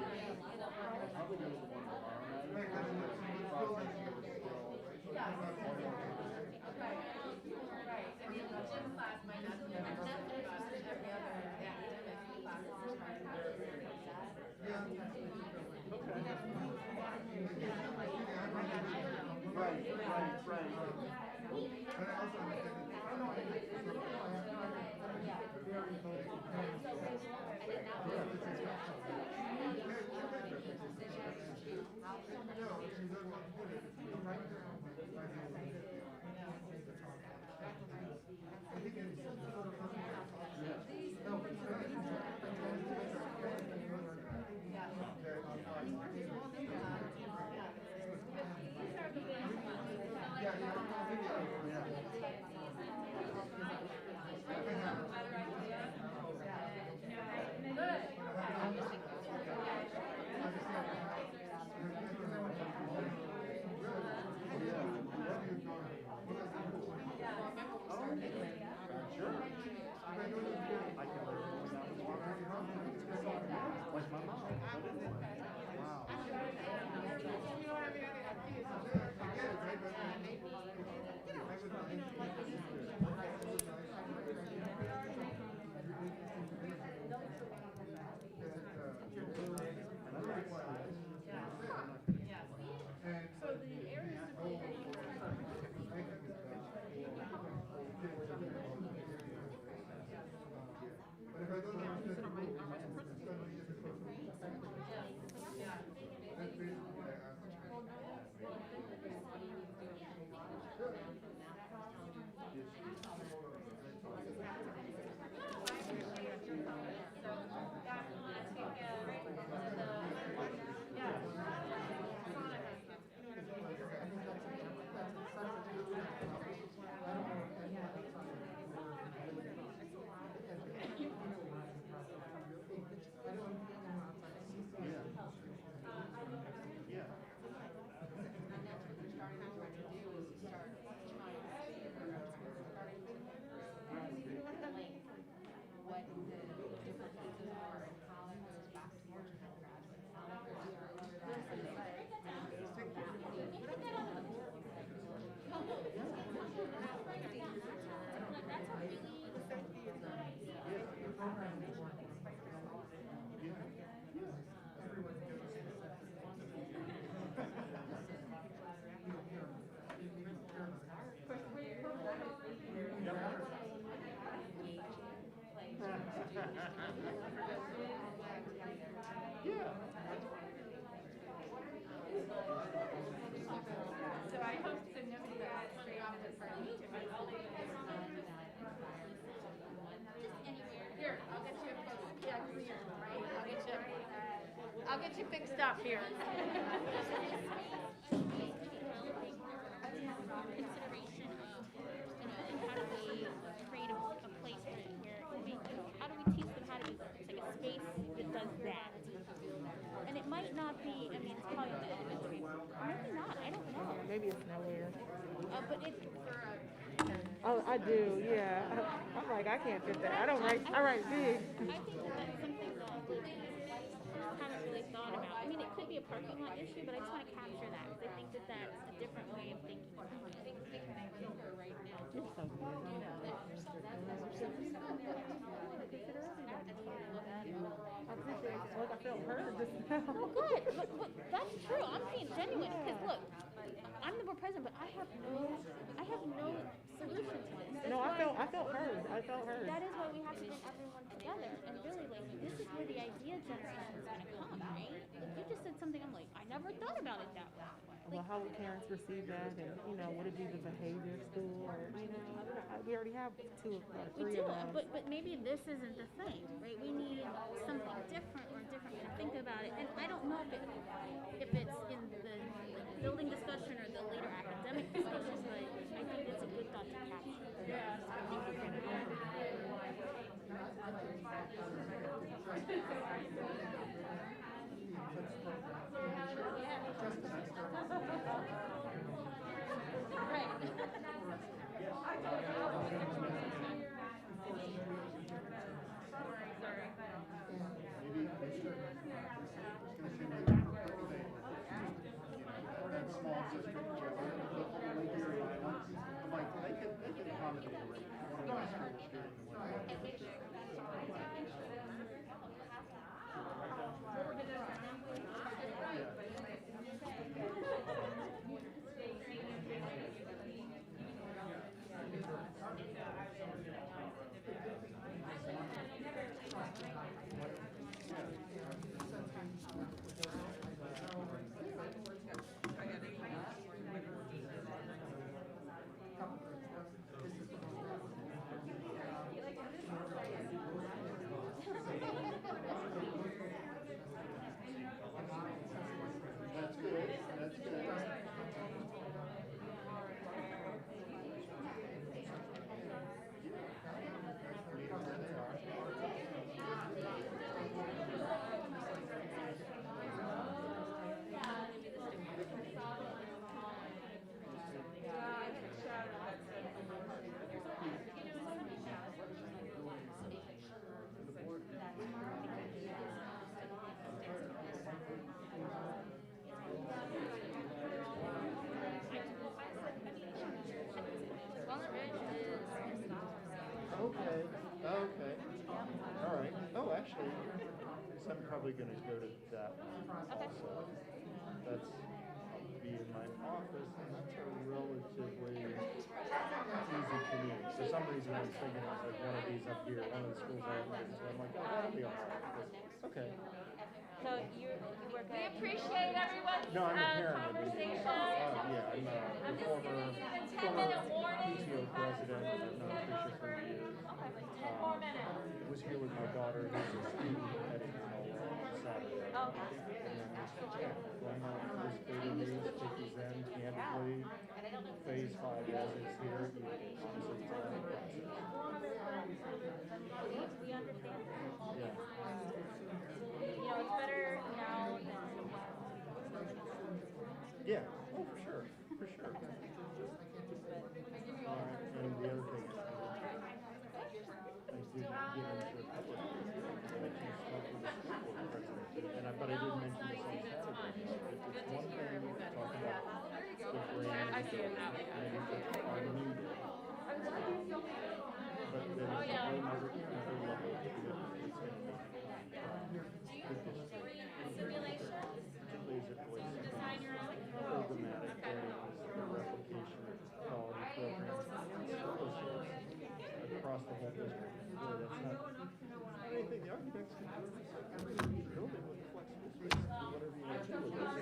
So I hope to nobody got straight off the party. Here, I'll get you a photo. Yeah, clear, right? I'll get you fixed up here. Consideration of, how do we create a place where how do we teach them how to use it? It's like a space that does that. And it might not be, it's probably on the elementary. Maybe not, I don't know. Maybe it's nowhere. But it's Oh, I do, yeah. I'm like, I can't fit that. I write big. I think that's something that I haven't really thought about. It could be a parking lot issue, but I just want to capture that because I think that that's a different way of thinking. It's so good. I appreciate it. Look, I felt heard just now. Oh, good. Look, that's true. I'm being genuine because look, I'm the board president, but I have no solution to this. No, I felt heard. I felt heard. That is why we have to bring everyone together and really this is where the idea generation is going to come, right? Like you just said something. I'm like, I never thought about it that way. how would parents receive that, and, you know, would it be the behavior school, or, you know, we already have three of them. But maybe this isn't the thing, right? We need something different or different way to think about it. And I don't know if it's in the building discussion or the later academic discussion, but I think it's a good thought to capture. Yeah. Thank you for That small district, Lake Erie Island, I'm like, they could accommodate one of my schools during the winter. That's good, that's good. Okay, okay. All right. Oh, actually, so I'm probably going to go to that one also. That's, I'll be in my office, and that's a relatively easy commute. For some reason, I was thinking I was like one of these up here, one of the schools I have, so I'm like, oh, that'll be awesome. Okay. So you work We at... appreciate everyone's No, I'm a parent. conversation. Yeah, I'm a former PTO president. I've known Tricia for years. 10 more minutes. Was here with my daughter, who's a student heading home on Saturday. Okay. Going on participating in these, Chickies in, candidly. Phase 5 as is here. Honestly, it's a long process. We understand. Yeah. You know, it's better now than it was. Yeah, oh, for sure, for sure. All right, and the other thing is, I didn't get into it publicly, but I can't talk with the school board president, but I did mention this on Saturday. It's one thing to talk about the brand and things that are needed. But then it's a whole nother level of commitment that's going to make the district. Simulations? Particularly as it relates to Design your own? programmatic areas, the replication of quality programs, scholarships across the whole district. Really, that's not anything the architects can do. Building with flexible space, do whatever you want to do with it.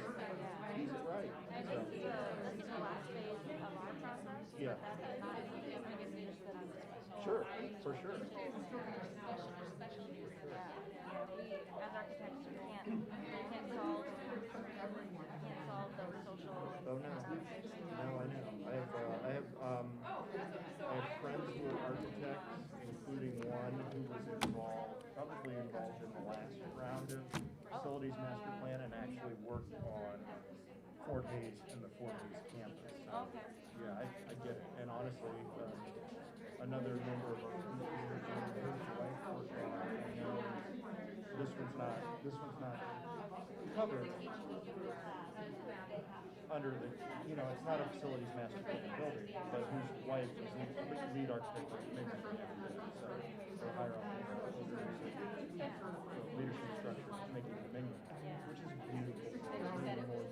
Use it right. And this is the last phase of our process. Yeah. That is not the biggest news that I'm Sure, for sure. Yeah. We, as architects, can't solve those social. Oh, no. No, I know. I have friends who are architects, including one who was probably involved in the last round of facilities master plan and actually worked on Fort Hayes and the Fort Hayes campus. So, Okay. yeah, I get it. And honestly, another member of our community, his wife worked on, this one's not covered under the, it's not a facilities master plan building, but whose wife is the lead architect for Mingus and everything, so higher up in the leadership structure, making the Mingus, which is beautiful. Even more beautiful.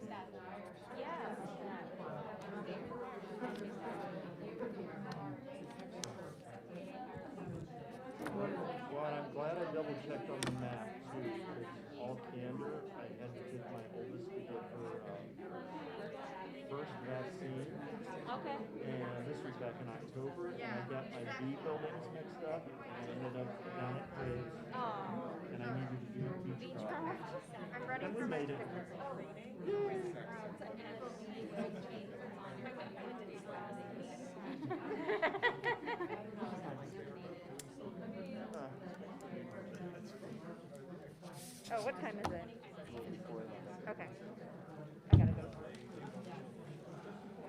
Yeah. Well, and I'm glad I double checked on the map too, because all candor, I had to take my oldest to get her Okay. And this was back in October, and I got my B buildings mixed up, and I ended up down at Faye's. And I needed to do Beechcraft. I'm ready And we for my made it. Oh, what time is it? Okay. I gotta go.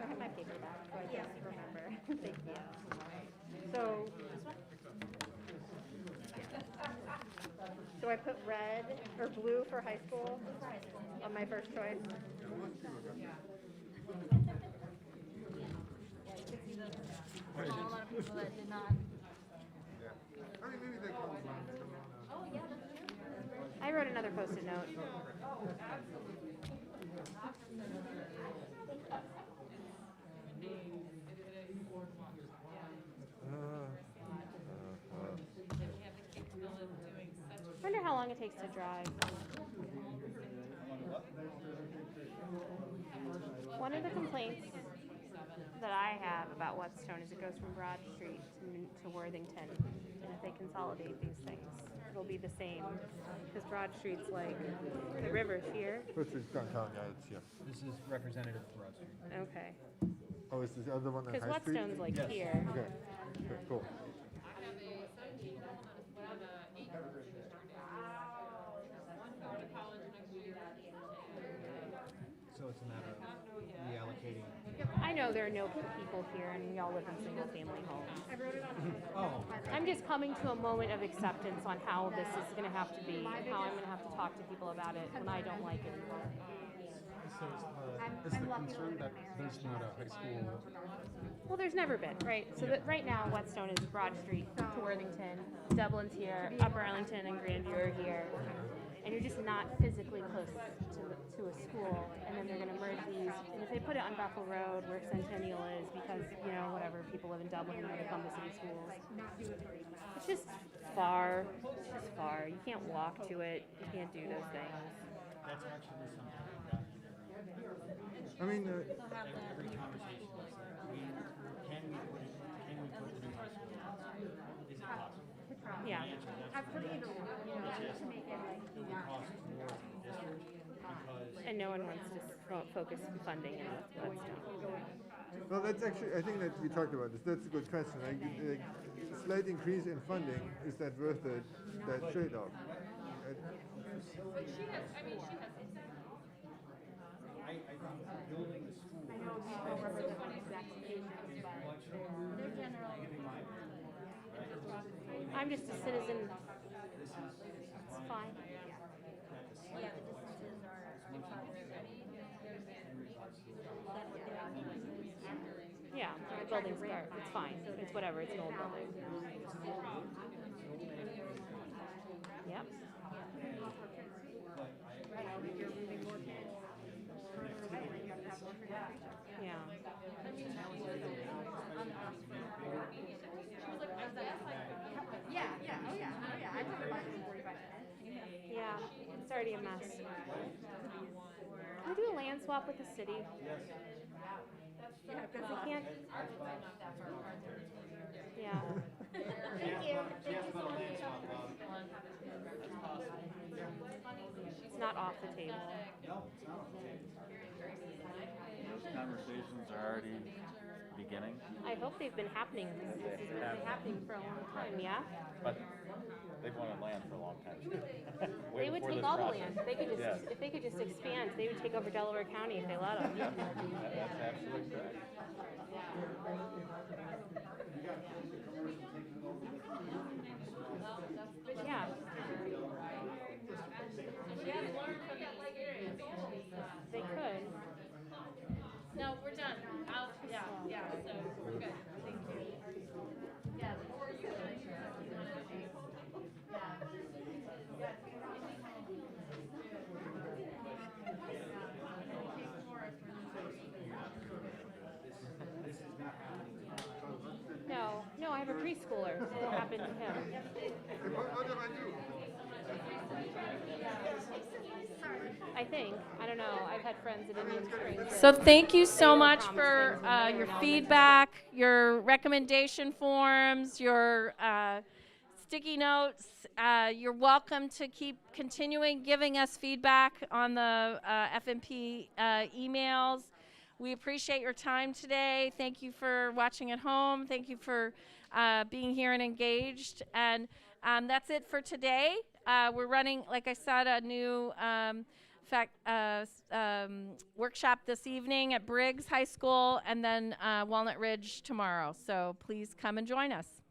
I have my paper back, so I can't remember. Thank you. So, do I put red or blue for high school on my first choice? A lot of people that did not. I wrote another post-it note. I wonder how long it takes to drive. One of the complaints that I have about Whetstone is it goes from Broad Street to Worthington. And if they consolidate these things, it'll be the same. Because Broad Street's like, the river's here. Broad Street's downtown, yeah, it's here. This is representative for Broad Street. Okay. Oh, is this the other one on Because High Street? Whetstone's like Yes. here. Okay, okay, cool. So it's a matter of reallocating. I know there are no people here and we all live in single family homes. Oh, I'm just coming to a moment of acceptance on how this is going to have to be, how I'm going to have to talk to people about it when I don't like it anymore. So is the concern that there's not a high school? Well, there's never been, right? So that right now, Whetstone is Broad Street to Worthington, Dublin's here, Upper Arlington and Grandview are here, and you're just not physically close to a school. And then they're going to merge these, and if they put it on Bethel Road, where Centennial is, because whatever people live in Dublin and they come to city schools, it's just far. It's just far. You can't walk to it. You can't do those things. That's actually something we've got here. I mean, Every conversation is like, can we put the new high school in? Is it possible? Yeah. The answer is absolutely yes. It's just, it would cost more to the district because. And no one wants to focus funding in Whetstone. well, that's actually, I think that we talked about this. That's a good question. Like, slight increase in funding, is that worth that trade-off? But she has, I mean, she has. I think building the school. I know people represent exactions, but they're generally. I'm just a citizen. It's fine. Yeah, the distances are already. Yeah, the building's dark. It's fine. It's whatever. It's an old building. Yep. Yeah. Yeah. I took about 45 minutes. Yeah, it's already a mess. Can we do a land swap with the city? Yeah, Because I can't. Yeah. Thank you. Thank you so much. It's not off the table. No, it's not. Those conversations are already beginning, I hope they've been happening. This has been happening for a long time, yeah? but they've wanted land for a long time. They would take all the land. They could just, if they could just expand, they would take over Delaware County if they let them. That's absolutely correct. Yeah. They could. No, we're done. Yeah, so we're good. Thank you. Yeah. No, I have a preschooler. What happened to him? What did I do? I think. I don't know. I've had friends in Indian Springs. So that thank you say so they'll much promise for things and they your don't. feedback, your recommendation forms, your sticky notes. You're welcome to keep continuing giving us feedback on the FMP emails. We appreciate your time today. Thank you for watching at home. Thank you for being here and engaged. And that's it for today. We're running, like I said, a new workshop this evening at Briggs High School and then Walnut Ridge tomorrow. So please come and join us.